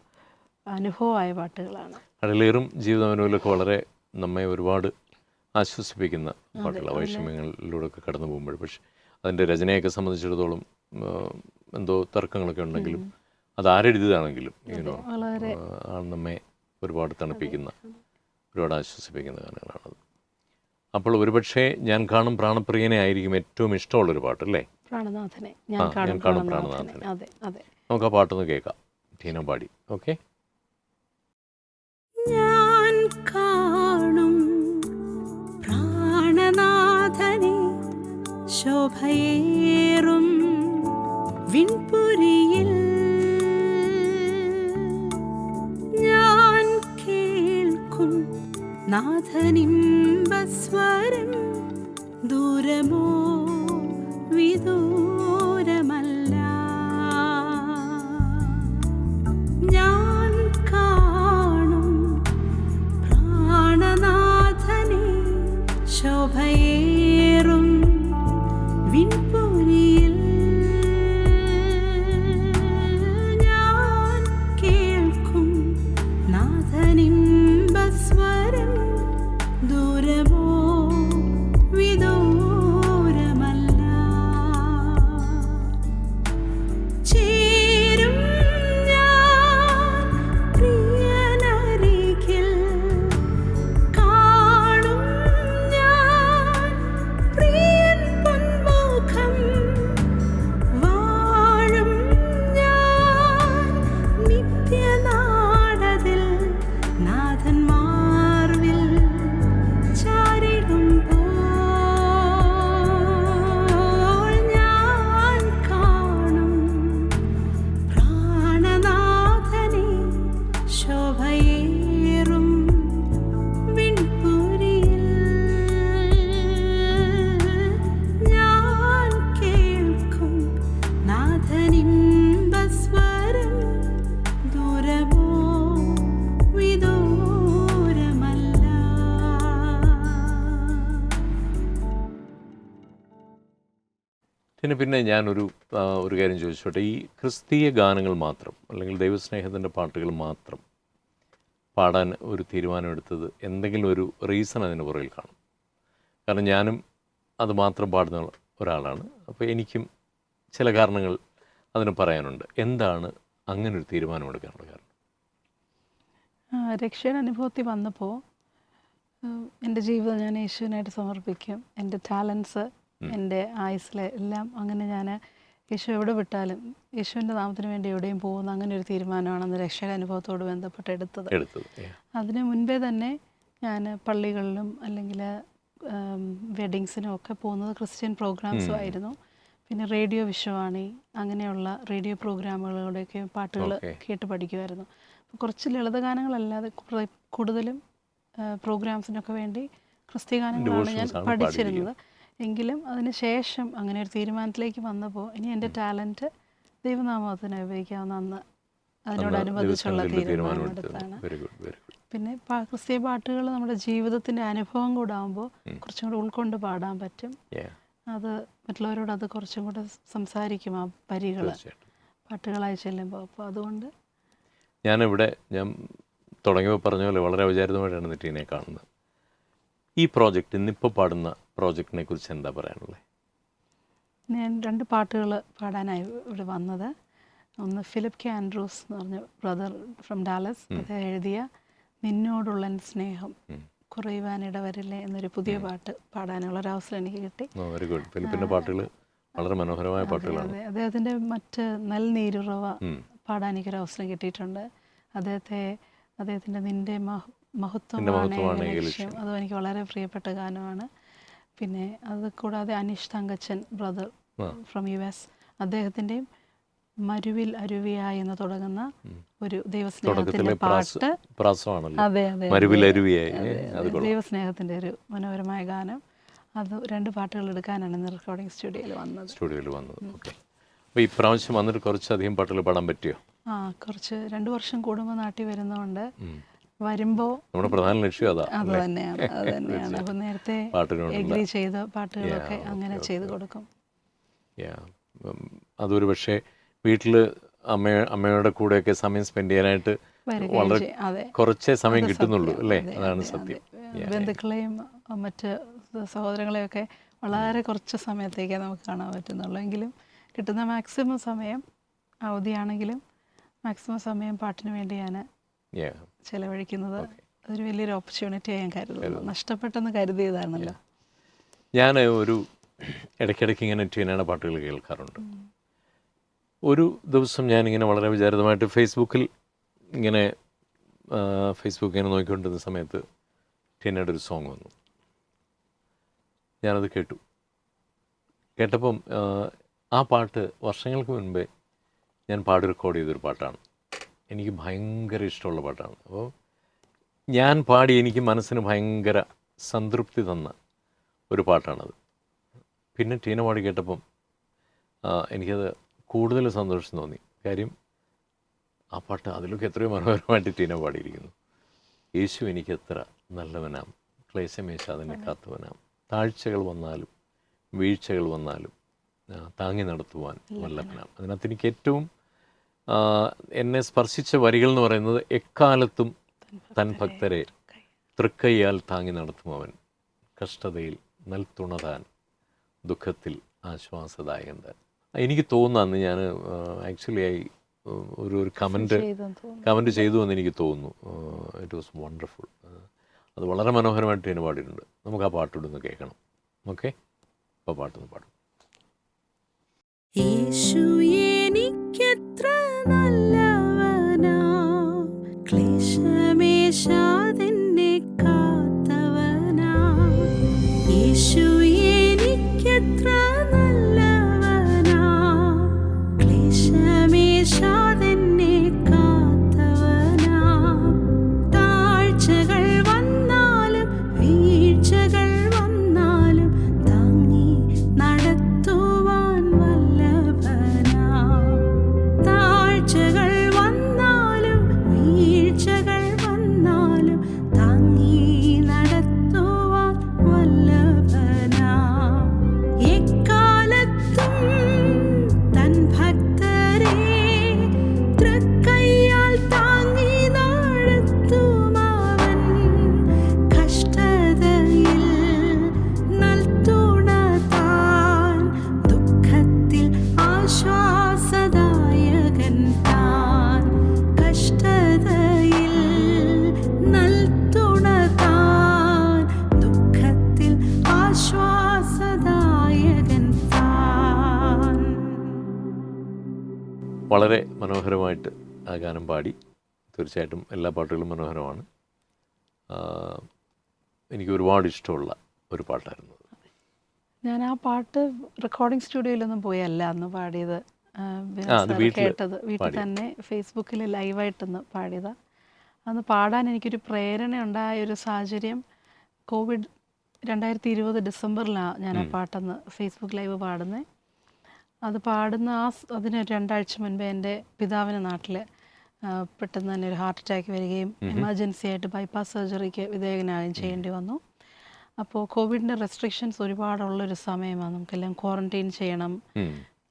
അനുഭവമായ പാട്ടുകളാണ്. അഴലേറും ജീവിതം അരുവിലൊക്കെ വളരെ നമ്മെ ഒരുപാട് ആശ്വസിപ്പിക്കുന്ന പാട്ടുകളാണ്, വൈഷമ്യങ്ങളിലൂടെ ഒക്കെ കടന്നു പോകുമ്പോൾ. പക്ഷെ അതിൻ്റെ രചനയൊക്കെ സംബന്ധിച്ചിടത്തോളം എന്തോ തർക്കങ്ങളൊക്കെ ഉണ്ടെങ്കിലും അത് ആരെഴുതിയതാണെങ്കിലും നമ്മെ ഒരുപാട് തണുപ്പിക്കുന്ന, ഒരുപാട് ആശ്വസിപ്പിക്കുന്ന ഗാനങ്ങളാണത്. അപ്പോൾ ഒരുപക്ഷെ ഞാൻ കാണും പ്രാണപ്രിയനെ ആയിരിക്കും ഏറ്റവും ഇഷ്ടമുള്ളൊരു പാട്ടല്ലേ? പ്രാണനാഥനെ, ഞാൻ കാണും പ്രാണനാഥനെ. നമുക്ക് ആ പാട്ടൊന്ന് കേൾക്കാം, ടീന പാടി. ഓക്കെ. ഞാൻ കാണും പ്രാണനാഥനെ, ശോഭയേറും വിൺപുരിയിൽ ഞാൻ കേൾക്കും നാഥനിമ്പസ്വരം, ദൂരമോ വിദൂരമല്ല. ഞാൻ കാണും പ്രാണനാഥനെ, ശോഭയേറും വിൺപുരിയിൽ ഞാൻ കേൾക്കും നാഥനിമ്പസ്വരം, ദൂരമോ വിദൂരമല്ല. ചേരും ഞാൻ പ്രിയനരികിൽ, കാണും ഞാൻ പ്രിയൻ പൊന്മുഖം, വാഴും ഞാൻ നിത്യനാടതിൽ, നാഥൻ മാർവിൽ ചാരിടുമ്പോൾ ഞാൻ കാണും പ്രാണനാഥനെ, ശോഭയേറും വിൺപുരിയിൽ ഞാൻ കേൾക്കും നാഥനിമ്പസ്വരം, ദൂരമോ വിദൂരമല്ല. പിന്നെ ഞാനൊരു കാര്യം ചോദിച്ചോട്ടെ, ഈ ക്രിസ്തീയ ഗാനങ്ങൾ മാത്രം, അല്ലെങ്കിൽ ദൈവസ്നേഹത്തിൻ്റെ പാട്ടുകൾ മാത്രം പാടാൻ ഒരു തീരുമാനമെടുത്തത് എന്തെങ്കിലും ഒരു റീസൺ അതിന് പുറകിൽ കാണും? കാരണം ഞാനും അത് മാത്രം പാടുന്ന ഒരാളാണ്. അപ്പോൾ എനിക്കും ചില കാരണങ്ങൾ അതിന് പറയാനുണ്ട്. എന്താണ് അങ്ങനെ ഒരു തീരുമാനമെടുക്കാനുള്ള കാരണം? രക്ഷയുടെ അനുഭവത്തിൽ വന്നപ്പോൾ എൻ്റെ ജീവിതം ഞാൻ യേശുവിനായിട്ട് സമർപ്പിക്കും. എൻ്റെ ടാലൻസ്, എൻ്റെ ആയുസ്സിലെ എല്ലാം അങ്ങനെ ഞാൻ യേശു എവിടെ വിട്ടാലും യേശുവിൻ്റെ നാമത്തിന് വേണ്ടി എവിടെയും പോകുന്ന അങ്ങനെ ഒരു തീരുമാനമാണെന്ന് രക്ഷയുടെ അനുഭവത്തോട് ബന്ധപ്പെട്ട് എടുത്തത്. അതിന് മുൻപേ തന്നെ ഞാൻ പള്ളികളിലും അല്ലെങ്കിൽ വെഡിങ്സിനും ഒക്കെ പോകുന്നത് ക്രിസ്ത്യൻ പ്രോഗ്രാംസും ആയിരുന്നു. പിന്നെ റേഡിയോ വിശ്വവാണി അങ്ങനെയുള്ള റേഡിയോ പ്രോഗ്രാമുകളുടെയൊക്കെ പാട്ടുകൾ കേട്ട് പഠിക്കുമായിരുന്നു. അപ്പോൾ കുറച്ച് ലളിതഗാനങ്ങളല്ലാതെ കൂടുതലും പ്രോഗ്രാംസിനൊക്കെ വേണ്ടി ക്രിസ്ത്യ ഗാനങ്ങളാണ് ഞാൻ പഠിച്ചിരുന്നത്. എങ്കിലും അതിന് ശേഷം അങ്ങനെ ഒരു തീരുമാനത്തിലേക്ക് വന്നപ്പോൾ ഇനി എൻ്റെ ടാലൻറ്റ് ദൈവനാമത്തിന് ഉപയോഗിക്കാവുന്ന അന്ന് അതിനോടനുബന്ധിച്ചുള്ള തീരുമാനമെടുത്താണ്. പിന്നെ ക്രിസ്തീയ പാട്ടുകൾ നമ്മുടെ ജീവിതത്തിൻ്റെ അനുഭവം കൂടെ ആകുമ്പോൾ കുറച്ചും കൂടെ ഉൾക്കൊണ്ട് പാടാൻ പറ്റും. അത് മറ്റുള്ളവരോട് അത് കുറച്ചും കൂടെ സംസാരിക്കും ആ വരികൾ പാട്ടുകളായി ചെല്ലുമ്പോൾ. അപ്പോൾ അതുകൊണ്ട് ഞാൻ തുടങ്ങിയപ്പോൾ പറഞ്ഞ പോലെ വളരെ ഔചാരിതമായിട്ടാണ് ടീനെ കാണുന്നത്. ഈ പ്രോജക്റ്റ് ഇന്നിപ്പോൾ പാടുന്ന പ്രോജക്റ്റിനെ കുറിച്ച് എന്താ പറയാനുള്ളത്? ഞാൻ 2 പാട്ടുകൾ പാടാനായി ഇവിടെ വന്നത്. ഒന്ന് ഫിലിപ്പ് കെ ആൻഡ്രൂസ് എന്ന് പറഞ്ഞ ബ്രദർ ഫ്രം ഡാലസ്, അദ്ദേഹം എഴുതിയ നിന്നോടുള്ള സ്നേഹം കുറയുവാനിടവരില്ലേ എന്നൊരു പുതിയ പാട്ട് പാടാനുള്ള ഒരു അവസരം എനിക്ക് കിട്ടി. Very good. ഫിലിപ്പിൻ്റെ പാട്ടുകൾ വളരെ മനോഹരമായ പാട്ടുകളാണ്. അദ്ദേഹത്തിൻ്റെ മറ്റ് നൽനീരുറവ പാടാൻ എനിക്കൊരു അവസരം കിട്ടിയിട്ടുണ്ട്. അദ്ദേഹത്തിൻ്റെ നിന്റെ മഹത്വമാണ് ലക്ഷ്യം, അതും എനിക്ക് വളരെ പ്രിയപ്പെട്ട ഗാനമാണ്. പിന്നെ അത് കൂടാതെ Aneesh Thankachan brother from US, അദ്ദേഹത്തിൻ്റെയും മരുവിൽ അരുവിയായി എന്ന് തുടങ്ങുന്ന ഒരു ദൈവസ്നേഹത്തിൻ്റെ പാട്ട്. അതെ അതെ, ദൈവസ്നേഹത്തിൻ്റെ ഒരു മനോഹരമായ ഗാനം. അത് 2 പാട്ടുകൾ എടുക്കാനാണ് ഇന്ന് റെക്കോർഡിംഗ് സ്റ്റുഡിയോയിൽ വന്നത്. അപ്പോൾ ഈ പ്രാവശ്യം വന്നിട്ട് കുറച്ചധികം പാട്ടുകൾ പാടാൻ പറ്റിയോ? കുറച്ച് 2 വർഷം കൂടുമ്പോൾ നാട്ടിൽ വരുന്നതുകൊണ്ട് വരുമ്പോൾ നമ്മുടെ പ്രധാന ലക്ഷ്യം അത് തന്നെയാണ്. അപ്പോൾ നേരത്തെ എഗ്രി ചെയ്ത പാട്ടുകളൊക്കെ അങ്ങനെ ചെയ്ത് കൊടുക്കും. അതൊരു പക്ഷേ വീട്ടിൽ അമ്മയുടെ കൂടെയൊക്കെ സമയം സ്പെൻഡ് ചെയ്യാനായിട്ട് വളരെ കുറച്ചേ സമയം കിട്ടുന്നുള്ളൂ അല്ലേ? അതാണ് സത്യം. ബന്ധുക്കളെയും മറ്റ് സഹോദരങ്ങളെയൊക്കെ വളരെ കുറച്ച് സമയത്തേക്കേ നമുക്ക് കാണാൻ പറ്റുന്നുള്ളൂ. എങ്കിലും കിട്ടുന്ന മാക്സിമം സമയം, അവധിയാണെങ്കിലും മാക്സിമം സമയം പാട്ടിന് വേണ്ടി ഞാൻ ചെലവഴിക്കുന്നത് അതൊരു വലിയൊരു ഓപ്പർച്യൂണിറ്റിയായി ഞാൻ കരുതുന്നു. നഷ്ടപ്പെട്ടെന്ന് കരുതിയതാണല്ലോ. ഞാൻ ഇടയ്ക്കിടയ്ക്ക് ഇങ്ങനെ ടീനയുടെ പാട്ടുകൾ കേൾക്കാറുണ്ട്. ഒരു ദിവസം ഞാനിങ്ങനെ വളരെ വിചാരിതമായിട്ട് ഫേസ്ബുക്കിൽ ഇങ്ങനെ നോക്കിക്കൊണ്ടിരുന്ന സമയത്ത് ടീനയുടെ ഒരു സോങ് വന്നു. ഞാനത് കേട്ടപ്പം ആ പാട്ട് വർഷങ്ങൾക്ക് മുൻപേ ഞാൻ പാടി റെക്കോർഡ് ചെയ്തൊരു പാട്ടാണ്. എനിക്ക് ഭയങ്കര ഇഷ്ടമുള്ള പാട്ടാണ്. അപ്പോൾ ഞാൻ പാടി എനിക്ക് മനസ്സിന് ഭയങ്കര സംതൃപ്തി തന്ന ഒരു പാട്ടാണത്. പിന്നെ ടീന പാടി കേട്ടപ്പം എനിക്കത് കൂടുതൽ സന്തോഷം തോന്നി. കാര്യം ആ പാട്ട് അതിലൊക്കെ എത്രയോ മനോഹരമായിട്ട് ടീന പാടിയിരിക്കുന്നു. യേശു എനിക്ക് എത്ര നല്ലവനാം, ക്ലേശമേശ അതിനെ കാത്തവനാം, താഴ്ചകൾ വന്നാലും വീഴ്ചകൾ വന്നാലും താങ്ങി നടത്തുവാൻ വല്ലവനാം. അതിനകത്ത് എനിക്ക് ഏറ്റവും എന്നെ സ്പർശിച്ച വരികൾ എന്ന് പറയുന്നത്, എക്കാലത്തും തൻ ഭക്തരെ തൃക്കൈയാൽ താങ്ങി നടത്തും അവൻ, കഷ്ടതയിൽ നൽതുണതാൻ, ദുഃഖത്തിൽ ആശ്വാസദായകൻ താൻ. എനിക്ക് തോന്നുന്നു ഞാൻ ആക്ച്വലി ഒരു കമൻറ്റ് ചെയ്തു എന്ന് എനിക്ക് തോന്നുന്നു. It was wonderful. അത് വളരെ മനോഹരമായിട്ട് ഞാൻ പാടിയിട്ടുണ്ട്. നമുക്ക് ആ പാട്ടോടൊന്ന് കേൾക്കണം. ഓക്കെ, അപ്പോൾ പാട്ടൊന്ന് പാടും. യേശു എനിക്കെത്ര നല്ലവനാ, ക്ലേശമേശാതെന്നെ കാത്തവനാ. യേശു എനിക്കെത്ര നല്ലവനാ, ക്ലേശമേശാതെന്നെ കാത്തവനാ. താഴ്ചകൾ വന്നാലും വീഴ്ചകൾ വന്നാലും താങ്ങി നടത്തുവാൻ വല്ലഭനാ. താഴ്ചകൾ വന്നാലും വീഴ്ചകൾ വന്നാലും താങ്ങി നടത്തുവാൻ വല്ലഭനാ. എക്കാലത്തും തൻ ഭക്തരെ തൃക്കൈയാൽ താങ്ങി നടത്തുമവൻ, കഷ്ടതയിൽ നൽതുണ താൻ, ദുഃഖത്തിൽ ആശ്വാസദായകൻ താൻ. കഷ്ടതയിൽ നൽതുണ താൻ, ദുഃഖത്തിൽ ആശ്വാസദായകൻ താൻ. വളരെ മനോഹരമായിട്ട് ആ ഗാനം പാടി. തീർച്ചയായിട്ടും എല്ലാ പാട്ടുകളും മനോഹരമാണ്. എനിക്ക് ഒരുപാട് ഇഷ്ടമുള്ള ഒരു പാട്ടായിരുന്നു. ഞാൻ ആ പാട്ട് റെക്കോർഡിംഗ് സ്റ്റുഡിയോയിലൊന്നും പോയല്ല അന്ന് പാടിയത്. കേട്ടത് വീട്ടിൽ തന്നെ ഫേസ്ബുക്കിൽ ലൈവായിട്ടൊന്ന് പാടിയതാണ്. അന്ന് പാടാൻ എനിക്കൊരു പ്രേരണ ഉണ്ടായ ഒരു സാഹചര്യം, കോവിഡ് 2020 ഡിസംബറിലാണ് ഞാൻ ആ പാട്ടൊന്ന് ഫേസ്ബുക്ക് ലൈവ് പാടുന്നത്. അത് പാടുന്ന അതിന് 2 ആഴ്ച മുൻപേ എൻ്റെ പിതാവിന് നാട്ടിൽ പെട്ടെന്ന് തന്നെ ഒരു ഹാർട്ട് അറ്റാക്ക് വരികയും എമർജൻസി ആയിട്ട് ബൈപ്പാസ് സർജറിക്ക് വിധേയനാകുകയും ചെയ്യേണ്ടി വന്നു. അപ്പോൾ കോവിഡിൻ്റെ റെസ്ട്രിക്ഷൻസ് ഒരുപാടുള്ളൊരു സമയമാണ്. നമുക്കെല്ലാം ക്വാറന്റൈൻ ചെയ്യണം,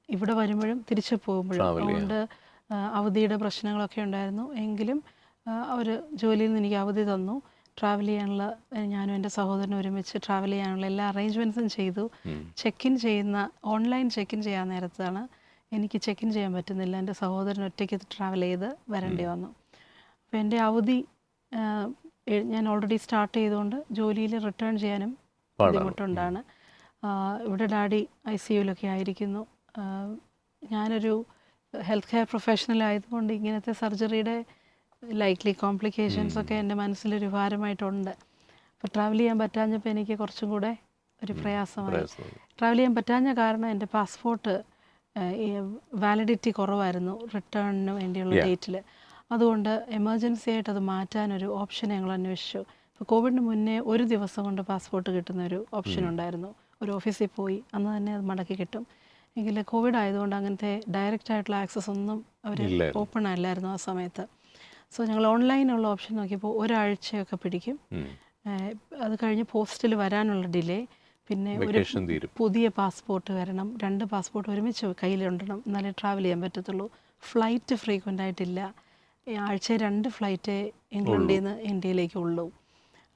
ഇവിടെ വരുമ്പോഴും തിരിച്ചു പോകുമ്പോഴും. അതുകൊണ്ട് അവധിയുടെ പ്രശ്നങ്ങളൊക്കെ ഉണ്ടായിരുന്നു. എങ്കിലും അവർ ജോലിയിൽ നിന്ന് എനിക്ക് അവധി തന്നു. ട്രാവൽ ചെയ്യാനുള്ള, ഞാനും എൻ്റെ സഹോദരനും ഒരുമിച്ച് ട്രാവൽ ചെയ്യാനുള്ള എല്ലാ അറേഞ്ച്മെൻറ്റ്സും ചെയ്തു. ഓൺലൈൻ ചെക്ക് ഇൻ ചെയ്യാൻ നേരത്താണ് എനിക്ക് ചെക്ക് ഇൻ ചെയ്യാൻ പറ്റുന്നില്ല. എൻ്റെ സഹോദരൻ ഒറ്റയ്ക്ക് ട്രാവൽ ചെയ്ത് വരേണ്ടി വന്നു. അപ്പോൾ എൻ്റെ അവധി ഞാൻ ഓൾറെഡി സ്റ്റാർട്ട് ചെയ്തുകൊണ്ട് ജോലിയിൽ റിട്ടേൺ ചെയ്യാനും ബുദ്ധിമുട്ടുണ്ടാണ്. ഇവിടെ ഡാഡി ICUവിലൊക്കെ ആയിരിക്കുന്നു. ഞാനൊരു ഹെൽത്ത് കെയർ പ്രൊഫഷണൽ ആയതുകൊണ്ട് ഇങ്ങനത്തെ സർജറിയുടെ ലൈക്ലി കോംപ്ലിക്കേഷൻസ് ഒക്കെ എൻ്റെ മനസ്സിലൊരു ഭാരമായിട്ടുണ്ട്. അപ്പോൾ ട്രാവൽ ചെയ്യാൻ പറ്റാഞ്ഞപ്പോൾ എനിക്ക് കുറച്ചും കൂടെ ഒരു പ്രയാസമായി. ട്രാവൽ ചെയ്യാൻ പറ്റാഞ്ഞ കാരണം എൻ്റെ പാസ്പോർട്ട് വാലിഡിറ്റി കുറവായിരുന്നു റിട്ടേണിന് വേണ്ടിയുള്ള ഡേറ്റിൽ. അതുകൊണ്ട് എമർജൻസി ആയിട്ട് അത് മാറ്റാനൊരു ഓപ്ഷൻ ഞങ്ങൾ അന്വേഷിച്ചു. ഇപ്പോൾ കോവിഡിന് മുന്നേ ഒരു ദിവസം കൊണ്ട് പാസ്പോർട്ട് കിട്ടുന്ന ഒരു ഓപ്ഷൻ ഉണ്ടായിരുന്നു. ഒരു ഓഫീസിൽ പോയി അന്ന് തന്നെ അത് മടക്കി കിട്ടും. എങ്കിൽ കോവിഡ് ആയതുകൊണ്ട് അങ്ങനത്തെ ഡയറക്റ്റ് ആയിട്ടുള്ള ആക്സസ് ഒന്നും അവർ ഓപ്പൺ അല്ലായിരുന്നു ആ സമയത്ത്. സോ ഞങ്ങൾ ഓൺലൈനുള്ള ഓപ്ഷൻ നോക്കിയപ്പോൾ ഒരാഴ്ചയൊക്കെ പിടിക്കും. അത് കഴിഞ്ഞ് പോസ്റ്റിൽ വരാനുള്ള ഡിലേ, പിന്നെ ഒരു പുതിയ പാസ്പോർട്ട് വരണം, 2 പാസ്പോർട്ട് ഒരുമിച്ച് കയ്യിലുണ്ടണം, എന്നാലേ ട്രാവൽ ചെയ്യാൻ പറ്റത്തുള്ളൂ. ഫ്ലൈറ്റ് ഫ്രീക്വൻ്റ് ആയിട്ടില്ല. ആഴ്ച 2 ഫ്ലൈറ്റ് ഇംഗ്ലണ്ടിൽ നിന്ന് ഇന്ത്യയിലേക്ക് ഉള്ളൂ.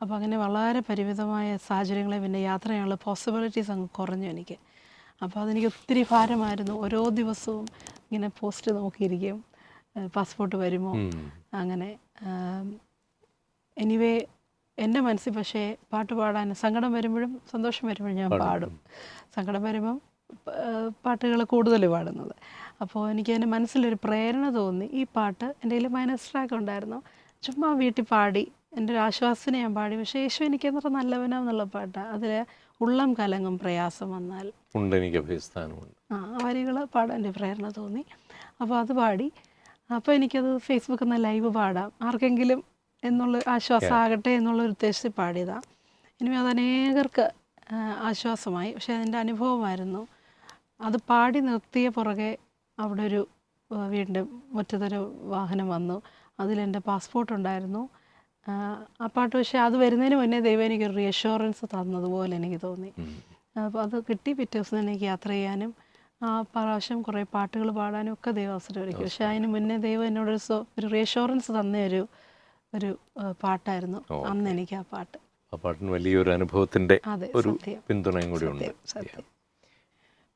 അപ്പോൾ അങ്ങനെ വളരെ പരിമിതമായ സാഹചര്യങ്ങളെ പിന്നെ യാത്ര ചെയ്യാനുള്ള പോസിബിലിറ്റീസ് അങ്ങ് കുറഞ്ഞു എനിക്ക്. അപ്പോൾ അതെനിക്ക് ഒത്തിരി ഭാരമായിരുന്നു. ഓരോ ദിവസവും ഇങ്ങനെ പോസ്റ്റ് നോക്കിയിരിക്കും, പാസ്പോർട്ട് വരുമോ അങ്ങനെ. എനിവേ എൻ്റെ മനസ്സിൽ പക്ഷേ പാട്ട് പാടാൻ സങ്കടം വരുമ്പോഴും സന്തോഷം വരുമ്പോഴും ഞാൻ പാടും. സങ്കടം വരുമ്പം പാട്ടുകൾ കൂടുതൽ പാടുന്നത്. അപ്പോൾ എനിക്ക് എൻ്റെ മനസ്സിലൊരു പ്രേരണ തോന്നി. ഈ പാട്ട് എൻ്റെ കയ്യിൽ മൈനസ് ട്രാക്ക് ഉണ്ടായിരുന്നു, ചുമ്മാ വീട്ടിൽ പാടി എൻ്റെ ഒരു ആശ്വാസത്തിന് ഞാൻ പാടി. പക്ഷേ യേശു എനിക്ക് എത്ര നല്ലവനാന്നുള്ള പാട്ടാണ്. അതിൽ ഉള്ളം കലങ്ങും പ്രയാസം വന്നാൽ ആ വരികൾ പാടാൻ എൻ്റെ പ്രേരണ തോന്നി. അപ്പോൾ അത് പാടി. അപ്പോൾ എനിക്കത് ഫേസ്ബുക്കിൽ നിന്ന് ലൈവ് പാടാം ആർക്കെങ്കിലും എന്നുള്ള ആശ്വാസമാകട്ടെ എന്നുള്ളൊരു ഉദ്ദേശത്തിൽ പാടിയതാണ്. ഇനി അത് അനേകർക്ക് ആശ്വാസമായി. പക്ഷേ അതിൻ്റെ അനുഭവമായിരുന്നു. അത് പാടി നിർത്തിയ പുറകെ അവിടെ ഒരു വീടിൻ്റെ മുറ്റത്തൊരു വാഹനം വന്നു. അതിലെൻ്റെ പാസ്പോർട്ട് ഉണ്ടായിരുന്നു. ആ പാട്ട് പക്ഷേ അത് വരുന്നതിന് മുന്നേ ദൈവം എനിക്കൊരു റീഅഷ്യൂറൻസ് തന്നതുപോലെ എനിക്ക് തോന്നി. അപ്പോൾ അത് കിട്ടി. പിറ്റേ ദിവസം എനിക്ക് യാത്ര ചെയ്യാനും ആ പ്രാവശ്യം കുറേ പാട്ടുകൾ പാടാനും ഒക്കെ ദൈവം അവസരം ഒരുക്കി. പക്ഷേ അതിന് മുന്നേ ദൈവം എന്നോടൊരു റീഅഷ്യൂറൻസ് തന്ന ഒരു പാട്ടായിരുന്നു അന്ന് എനിക്ക് ആ പാട്ട്. ആ പാട്ടിന് വലിയൊരു അനുഭവത്തിൻ്റെ ഒരു പിന്തുണയും കൂടി ഉണ്ട്. സത്യം.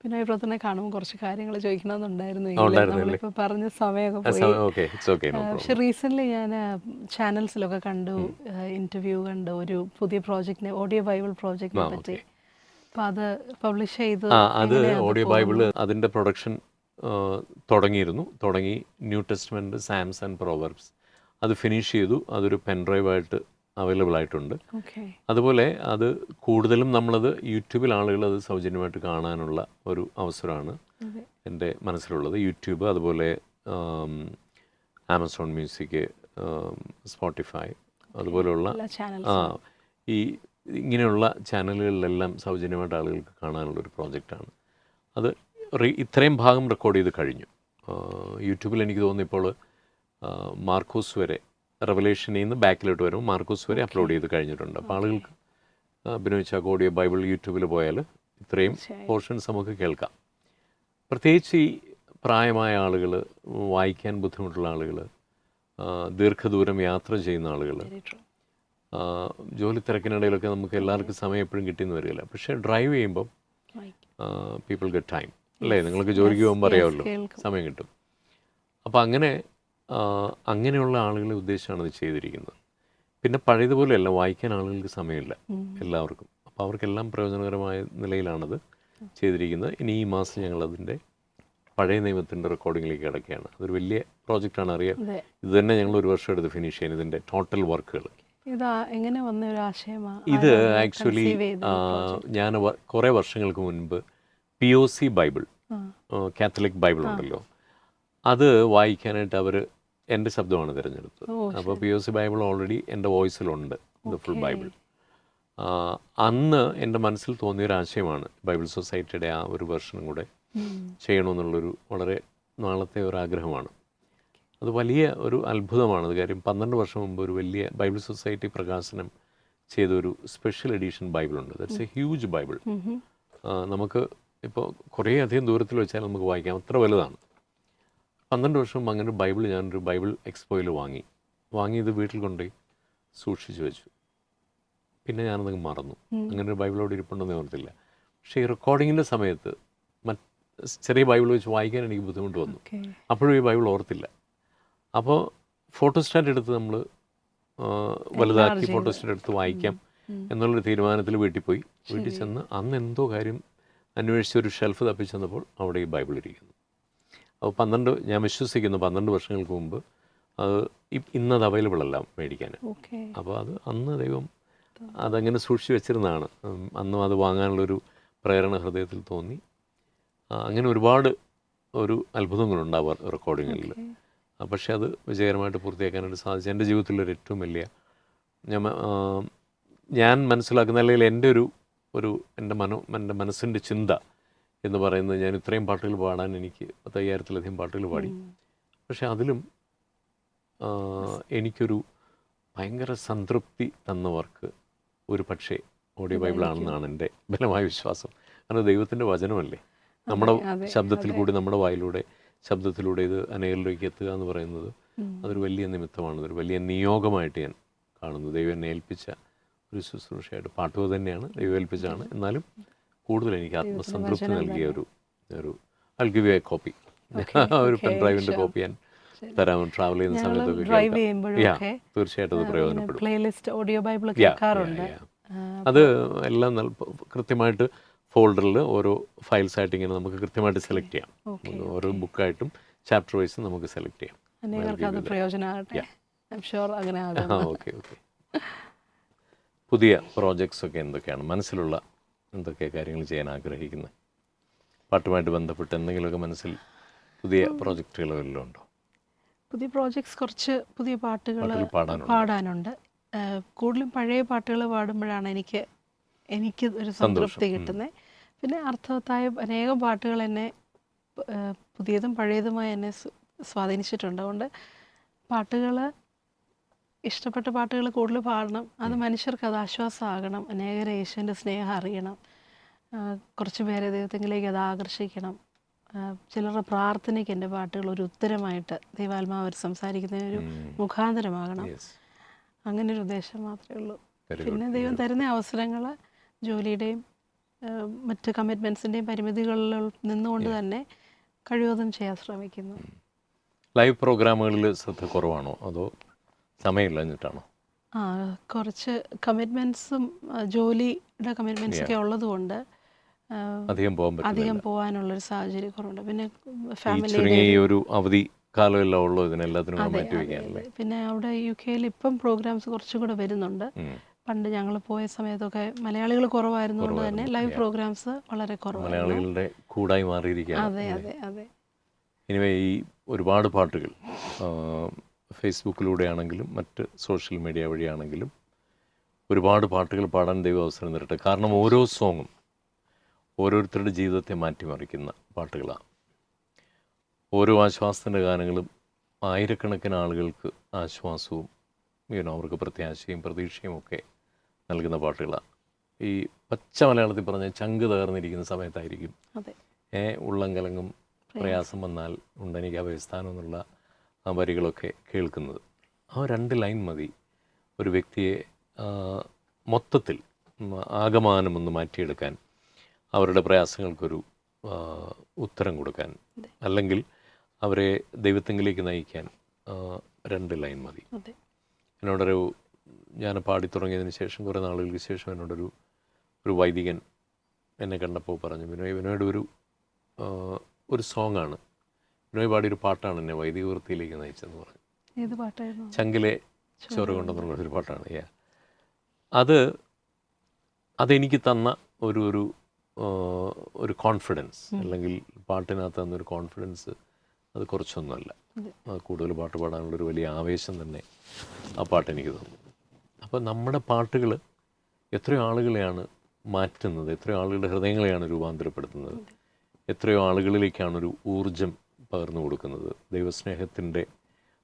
പിന്നെ പ്രവർത്തനെ കാണുമ്പോൾ കുറച്ച് കാര്യങ്ങൾ ചോദിക്കണമെന്നുണ്ടായിരുന്നു. നമ്മളിപ്പോൾ പറഞ്ഞ സമയമൊക്കെ പോയി. പക്ഷെ റീസെൻ്റ്ലി ഞാൻ ചാനൽസിലൊക്കെ കണ്ടു, ഇൻ്റർവ്യൂ കണ്ടു ഒരു പുതിയ പ്രോജക്റ്റിനെ, ഓഡിയോ ബൈബിൾ പ്രോജക്റ്റിനെ പറ്റി. അപ്പോൾ അത് പബ്ലിഷ് ചെയ്ത് അത് ഓഡിയോ ബൈബിള് അതിൻ്റെ പ്രൊഡക്ഷൻ തുടങ്ങി. New Testament, Psalms and Proverbs അത് ഫിനിഷ് ചെയ്തു. അതൊരു പെൻഡ്രൈവായിട്ട് അവൈലബിൾ ആയിട്ടുണ്ട്. അതുപോലെ അത് കൂടുതലും നമ്മളത് യൂട്യൂബിൽ ആളുകൾ അത് സൗജന്യമായിട്ട് കാണാനുള്ള ഒരു അവസരമാണ് എൻ്റെ മനസ്സിലുള്ളത്. യൂട്യൂബ്, അതുപോലെ ആമസോൺ മ്യൂസിക്, സ്പോട്ടിഫൈ, അതുപോലെയുള്ള ഈ ഇങ്ങനെയുള്ള ചാനലുകളിലെല്ലാം സൗജന്യമായിട്ട് ആളുകൾക്ക് കാണാനുള്ളൊരു പ്രോജക്റ്റാണ് അത്. ഇത്രയും ഭാഗം റെക്കോർഡ് ചെയ്ത് കഴിഞ്ഞു. യൂട്യൂബിൽ എനിക്ക് തോന്നുന്നു ഇപ്പോൾ മാർക്കോസ് വരെ, റെവലേഷനിൽ നിന്ന് ബാക്കിലോട്ട് വരും, മാർക്കോസ് വരെ അപ്ലോഡ് ചെയ്ത് കഴിഞ്ഞിട്ടുണ്ട്. അപ്പോൾ ആളുകൾക്ക് ബിനോയ് ഓഡിയോ ബൈബിൾ യൂട്യൂബിൽ പോയാൽ ഇത്രയും പോർഷൻസ് നമുക്ക് കേൾക്കാം. പ്രത്യേകിച്ച് ഈ പ്രായമായ ആളുകൾ, വായിക്കാൻ ബുദ്ധിമുട്ടുള്ള ആളുകൾ, ദീർഘദൂരം യാത്ര ചെയ്യുന്ന ആളുകൾ, ജോലി തിരക്കിനിടയിലൊക്കെ നമുക്ക് എല്ലാവർക്കും സമയം എപ്പോഴും കിട്ടിയെന്ന് വരില്ല. പക്ഷേ ഡ്രൈവ് ചെയ്യുമ്പം പീപ്പിൾ ഗെറ്റ് ടൈം, അല്ലേ? നിങ്ങൾക്ക് ജോലിക്ക് പോകുമ്പോൾ അറിയാമല്ലോ, സമയം കിട്ടും. അപ്പോൾ അങ്ങനെയുള്ള ആളുകളെ ഉദ്ദേശിച്ചാണ് ഇത് ചെയ്തിരിക്കുന്നത്. പിന്നെ പഴയതുപോലെയല്ല, വായിക്കാൻ ആളുകൾക്ക് സമയമില്ല എല്ലാവർക്കും. അപ്പോൾ അവർക്കെല്ലാം പ്രയോജനകരമായ നിലയിലാണത് ചെയ്തിരിക്കുന്നത്. ഇനി ഈ മാസം ഞങ്ങളതിൻ്റെ പഴയ നിയമത്തിൻ്റെ റെക്കോർഡിങ്ങിലേക്ക് കിടക്കുകയാണ്. അതൊരു വലിയ പ്രോജക്റ്റാണ്, അറിയാം. ഇത് തന്നെ ഞങ്ങൾ 1 വർഷം എടുത്ത് ഫിനിഷ് ചെയ്യാൻ ഇതിൻ്റെ ടോട്ടൽ വർക്കുകൾ. ഇത് ആക്ച്വലി ഞാൻ കുറേ വർഷങ്ങൾക്ക് മുൻപ് POC ബൈബിൾ, കാത്തലിക് ബൈബിൾ ഉണ്ടല്ലോ, അത് വായിക്കാനായിട്ട് അവർ എൻ്റെ ശബ്ദമാണ് തിരഞ്ഞെടുത്തത്. അപ്പോൾ POC ബൈബിൾ ഓൾറെഡി എൻ്റെ വോയിസിലുണ്ട്, ഇത് ഫുൾ ബൈബിൾ. അന്ന് എൻ്റെ മനസ്സിൽ തോന്നിയൊരാശയമാണ് ബൈബിൾ സൊസൈറ്റിയുടെ ആ ഒരു വെർഷനും കൂടെ ചെയ്യണമെന്നുള്ളൊരു വളരെ നാളത്തെ ഒരാഗ്രഹമാണ്. അത് വലിയ ഒരു അത്ഭുതമാണത്. കാര്യം 12 വർഷം മുമ്പ് ഒരു വലിയ ബൈബിൾ സൊസൈറ്റി പ്രകാശനം ചെയ്തൊരു സ്പെഷ്യൽ എഡിഷൻ ബൈബിളുണ്ട്. That's a huge Bible. നമുക്ക് ഇപ്പോൾ കുറേ അധികം ദൂരത്തിൽ വെച്ചാൽ നമുക്ക് വായിക്കാം, അത്ര വലുതാണ്. 12 വർഷം അങ്ങനെ ഒരു ബൈബിൾ ഞാനൊരു ബൈബിൾ എക്സ്പോയിൽ വാങ്ങി ഇത് വീട്ടിൽ കൊണ്ടുപോയി സൂക്ഷിച്ചു വെച്ചു. പിന്നെ ഞാനതങ്ങ് മറന്നു. അങ്ങനെ ഒരു ബൈബിളോട് ഇരിപ്പുണ്ടെന്ന് ഓർത്തില്ല. പക്ഷേ ഈ റെക്കോർഡിങ്ങിൻ്റെ സമയത്ത് ചെറിയ ബൈബിൾ വെച്ച് വായിക്കാൻ എനിക്ക് ബുദ്ധിമുട്ട് വന്നു. അപ്പോഴും ഈ ബൈബിൾ ഓർത്തില്ല. അപ്പോൾ ഫോട്ടോസ്റ്റാറ്റ് എടുത്ത് നമ്മൾ വലുതാക്കി ഫോട്ടോസ്റ്റാറ്റ് എടുത്ത് വായിക്കാം എന്നുള്ളൊരു തീരുമാനത്തിൽ വീട്ടിൽ പോയി. വീട്ടിൽ ചെന്ന് അന്ന് എന്തോ കാര്യം അന്വേഷിച്ച് ഒരു ഷെൽഫ് തപ്പിച്ചെന്നപ്പോൾ അവിടെ ഈ ബൈബിൾ ഇരിക്കുന്നു. അപ്പോൾ ഞാൻ വിശ്വസിക്കുന്നു 12 വർഷങ്ങൾക്ക് മുമ്പ് അത് ഇന്നത് അവൈലബിൾ അല്ല മേടിക്കാൻ. അപ്പോൾ അത് അന്ന് ദൈവം അതങ്ങനെ സൂക്ഷിച്ച് വെച്ചിരുന്നതാണ്. അന്നും അത് വാങ്ങാനുള്ളൊരു പ്രേരണ ഹൃദയത്തിൽ തോന്നി. അങ്ങനെ ഒരുപാട് ഒരു അത്ഭുതങ്ങളുണ്ടാവാർ റെക്കോർഡിങ്ങിൽ. പക്ഷേ അത് വിജയകരമായിട്ട് പൂർത്തിയാക്കാനായിട്ട് സാധിച്ചു. എൻ്റെ ജീവിതത്തിലൊരു ഏറ്റവും വലിയ ഞാൻ മനസ്സിലാക്കുന്ന, അല്ലെങ്കിൽ എൻ്റെ എൻ്റെ മനസ്സിൻ്റെ ചിന്ത എന്ന് പറയുന്നത്, ഞാൻ ഇത്രയും പാട്ടുകൾ പാടാൻ എനിക്ക് 10,000-ലധികം പാട്ടുകൾ പാടി. പക്ഷെ അതിലും എനിക്കൊരു ഭയങ്കര സംതൃപ്തി തന്നവർക്ക് ഒരു പക്ഷേ ഓഡിയോ ബൈബിളാണെന്നാണ് എൻ്റെ ബലമായ വിശ്വാസം. കാരണം ദൈവത്തിൻ്റെ വചനമല്ലേ, നമ്മുടെ ശബ്ദത്തിൽ കൂടി, നമ്മുടെ വായിലൂടെ ശബ്ദത്തിലൂടെ ഇത് അനേകരിലേക്ക് എത്തുക എന്ന് പറയുന്നത് അതൊരു വലിയ നിമിത്തമാണ്. അതൊരു വലിയ നിയോഗമായിട്ട് ഞാൻ കാണുന്നു. ദൈവം എന്നെ ഏൽപ്പിച്ച ഒരു ശുശ്രൂഷയായിട്ട്. പാട്ടുക തന്നെയാണ്, ദൈവം ഏൽപ്പിച്ചാണ്. എന്നാലും കൂടുതൽ എനിക്ക് ആത്മസംതൃപ്തി നൽകിയ ഒരു I will give you A copy, ഒരു പെൻ ഡ്രൈവിൻ്റെ കോപ്പി ഞാൻ തരാം. ട്രാവൽ ചെയ്യുന്ന സമയത്തൊക്കെ തീർച്ചയായിട്ടും അത് പ്രയോജനപ്പെടും. അത് എല്ലാം കൃത്യമായിട്ട് ഫോൾഡറിൽ ഓരോ ഫയൽസായിട്ട് ഇങ്ങനെ നമുക്ക് കൃത്യമായിട്ട് സെലക്ട് ചെയ്യാം. ഓരോ ബുക്കായിട്ടും ചാപ്റ്റർ വൈസ് നമുക്ക് സെലക്ട് ചെയ്യാം. ഓക്കെ. പുതിയ പ്രോജക്ട്സ് ഒക്കെ എന്തൊക്കെയാണ് മനസ്സിലുള്ള, എന്തൊക്കെ കാര്യങ്ങൾ ചെയ്യാൻ ആഗ്രഹിക്കുന്നത്? പാട്ടുമായിട്ട് ബന്ധപ്പെട്ട് എന്തെങ്കിലുമൊക്കെ മനസ്സിൽ പുതിയ പ്രോജക്റ്റുകൾ വല്ലതും ഉണ്ടോ? പുതിയ പ്രോജക്ട്സ്, കുറച്ച് പുതിയ പാട്ടുകൾ പാടാനുണ്ട്. കൂടുതലും പഴയ പാട്ടുകൾ പാടുമ്പോഴാണ് എനിക്ക് ഒരു സംതൃപ്തി കിട്ടുന്നത്. പിന്നെ അർത്ഥവത്തായ അനേകം പാട്ടുകൾ എന്നെ പുതിയതും പഴയതുമായി എന്നെ സ്വാധീനിച്ചിട്ടുണ്ട്. അതുകൊണ്ട് ഇഷ്ടപ്പെട്ട പാട്ടുകൾ കൂടുതൽ പാടണം. അത് മനുഷ്യർക്ക് അത് ആശ്വാസമാകണം. അനേകരെ യേശുവിൻ്റെ സ്നേഹം അറിയണം. കുറച്ച് പേരെ ദൈവത്തിലേക്ക് അത് ആകർഷിക്കണം. ചിലരുടെ പ്രാർത്ഥനയ്ക്ക് എൻ്റെ പാട്ടുകൾ ഒരു ഉത്തരമായിട്ട് ദൈവാത്മാവ് സംസാരിക്കുന്നതിനൊരു മുഖാന്തരമാകണം. അങ്ങനെ ഒരു ഉദ്ദേശം മാത്രമേ ഉള്ളൂ. പിന്നെ ദൈവം തരുന്ന അവസരങ്ങൾ ജോലിയുടെയും മറ്റ് കമ്മിറ്റ്മെൻറ്റ്സിൻ്റെയും പരിമിതികളിൽ നിന്നുകൊണ്ട് തന്നെ കഴിവതും ചെയ്യാൻ ശ്രമിക്കുന്നു. ലൈവ് പ്രോഗ്രാമുകളിൽ ശ്രദ്ധ കുറവാണോ, അതോ സമയമില്ലാഞ്ഞിട്ടാണോ? കുറച്ച് കമ്മിറ്റ്മെൻറ്റ്സും ജോലിയുടെ കമ്മിറ്റ്മെൻറ്റ്സൊക്കെ ഉള്ളതുകൊണ്ട് അധികം പോകാനുള്ളൊരു സാഹചര്യം കുറവുണ്ട്. പിന്നെ ഫാമിലി ഒരു അവധി കാലമെല്ലാം ഉള്ളൂ ഇതിനെല്ലാത്തിനും മാറ്റി വയ്ക്കാനല്ലേ. പിന്നെ അവിടെ UK ഇപ്പം പ്രോഗ്രാംസ് കുറച്ചും കൂടെ വരുന്നുണ്ട്. പണ്ട് ഞങ്ങൾ പോയ സമയത്തൊക്കെ മലയാളികൾ കുറവായിരുന്നുകൊണ്ട് തന്നെ ലൈവ് പ്രോഗ്രാംസ് വളരെ കുറവാണ്. മലയാളികളുടെ കൂടായി മാറിയിരിക്കുകയാണ്. അതെ. ഇനി ഈ ഒരുപാട് പാട്ടുകൾ ഫേസ്ബുക്കിലൂടെ ആണെങ്കിലും മറ്റ് സോഷ്യൽ മീഡിയ വഴിയാണെങ്കിലും ഒരുപാട് പാട്ടുകൾ പാടാൻ ദൈവം അവസരം തരട്ടെ. കാരണം ഓരോ സോങ്ങും ഓരോരുത്തരുടെ ജീവിതത്തെ മാറ്റിമറിക്കുന്ന പാട്ടുകളാണ്. ഓരോ ആശ്വാസത്തിൻ്റെ ഗാനങ്ങളും ആയിരക്കണക്കിന് ആളുകൾക്ക് ആശ്വാസവും അവർക്ക് പ്രത്യാശയും പ്രതീക്ഷയും ഒക്കെ നൽകുന്ന പാട്ടുകളാണ്. ഈ പച്ച മലയാളത്തിൽ പറഞ്ഞ ചങ്ക് തകർന്നിരിക്കുന്ന സമയത്തായിരിക്കും ഉള്ളം കലങ്ങും പ്രയാസം വന്നാൽ ഉണ്ടെനിക്ക് അഭയസ്ഥാനം എന്നുള്ള ആ വരികളൊക്കെ കേൾക്കുന്നത്. ആ 2 ലൈൻ മതി ഒരു വ്യക്തിയെ മൊത്തത്തിൽ ആകമാനമൊന്ന് മാറ്റിയെടുക്കാൻ, അവരുടെ പ്രയാസങ്ങൾക്കൊരു ഉത്തരം കൊടുക്കാൻ, അല്ലെങ്കിൽ അവരെ ദൈവത്തെങ്കിലേക്ക് നയിക്കാൻ 2 ലൈൻ മതി. ഞാൻ പാടി തുടങ്ങിയതിന് ശേഷം കുറേ നാളുകൾക്ക് ശേഷം എന്നോടൊരു വൈദികൻ എന്നെ കണ്ടപ്പോൾ പറഞ്ഞു, വിനോയുടെ ഒരു സോങ്ങാണ്, വിനോയ് പാടിയൊരു പാട്ടാണ് എന്നെ വൈദിക വൃത്തിയിലേക്ക് നയിച്ചതെന്ന് പറഞ്ഞു. ഏത് പാട്ടായിരുന്നു? ചങ്കിലെ ചോര കൊണ്ടെന്നുള്ളൊരു പാട്ടാണ്. അതെനിക്ക് തന്ന ഒരു കോൺഫിഡൻസ്, അല്ലെങ്കിൽ പാട്ടിനകത്ത് തന്നൊരു കോൺഫിഡൻസ് അത് കുറച്ചൊന്നുമല്ല. കൂടുതൽ പാട്ട് പാടാനുള്ളൊരു വലിയ ആവേശം തന്നെ ആ പാട്ട് എനിക്ക് തന്നു. അപ്പോൾ നമ്മുടെ പാട്ടുകൾ എത്രയോ ആളുകളെയാണ് മാറ്റുന്നത്, എത്രയോ ആളുകളുടെ ഹൃദയങ്ങളെയാണ് രൂപാന്തരപ്പെടുത്തുന്നത്, എത്രയോ ആളുകളിലേക്കാണ് ഒരു ഊർജം പകർന്നു കൊടുക്കുന്നത്. ദൈവസ്നേഹത്തിൻ്റെ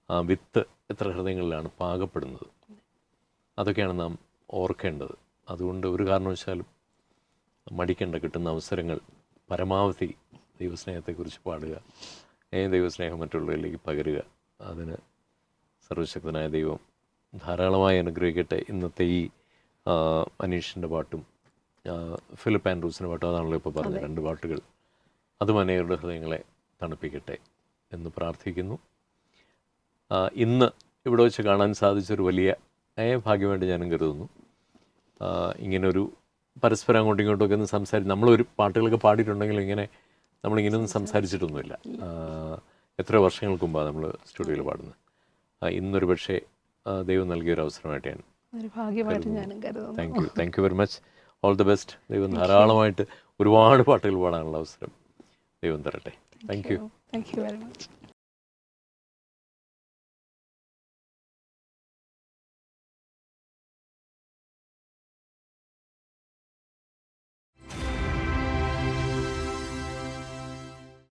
ആ വിത്ത് എത്ര ഹൃദയങ്ങളിലാണ് പാകപ്പെടുന്നത്. അതൊക്കെയാണ് നാം ഓർക്കേണ്ടത്. അതുകൊണ്ട് ഒരു കാരണവശാലും മടിക്കേണ്ട. കിട്ടുന്ന അവസരങ്ങൾ പരമാവധി ദൈവസ്നേഹത്തെക്കുറിച്ച് പാടുക, ദൈവസ്നേഹം മറ്റുള്ളവരിലേക്ക് പകരുക. അതിന് സർവശക്തനായ ദൈവം ധാരാളമായി അനുഗ്രഹിക്കട്ടെ. ഇന്നത്തെ ഈ അനീഷിൻ്റെ പാട്ടും ഫിലിപ്പ് ആൻഡ്രൂസിൻ്റെ പാട്ടും, അതാണല്ലോ ഇപ്പോൾ പറഞ്ഞത്, 2 പാട്ടുകൾ, അതും അനേകരുടെ ഹൃദയങ്ങളെ തണുപ്പിക്കട്ടെ എന്ന് പ്രാർത്ഥിക്കുന്നു. ഇന്ന് ഇവിടെ വെച്ച് കാണാൻ സാധിച്ചൊരു വലിയ ഭാഗ്യമായിട്ട് ഞാനും കരുതുന്നു. ഇങ്ങനൊരു പരസ്പരം അങ്ങോട്ടും ഇങ്ങോട്ടും ഒക്കെ ഒന്ന് സംസാരിച്ച്, നമ്മളൊരു പാട്ടുകളൊക്കെ പാടിയിട്ടുണ്ടെങ്കിലും നമ്മളിങ്ങനെയൊന്നും സംസാരിച്ചിട്ടൊന്നുമില്ല. എത്ര വർഷങ്ങൾക്ക് മുമ്പാണ് നമ്മൾ സ്റ്റുഡിയോയിൽ പാടുന്നത്. ഇന്നൊരു പക്ഷേ ദൈവം നൽകിയൊരു അവസരമായിട്ട് ഞാൻ thank you very much. All the best. ദൈവം ധാരാളമായിട്ട് ഒരുപാട് പാട്ടുകൾ പാടാനുള്ള അവസരം ദൈവം തരട്ടെ. Thank you very much.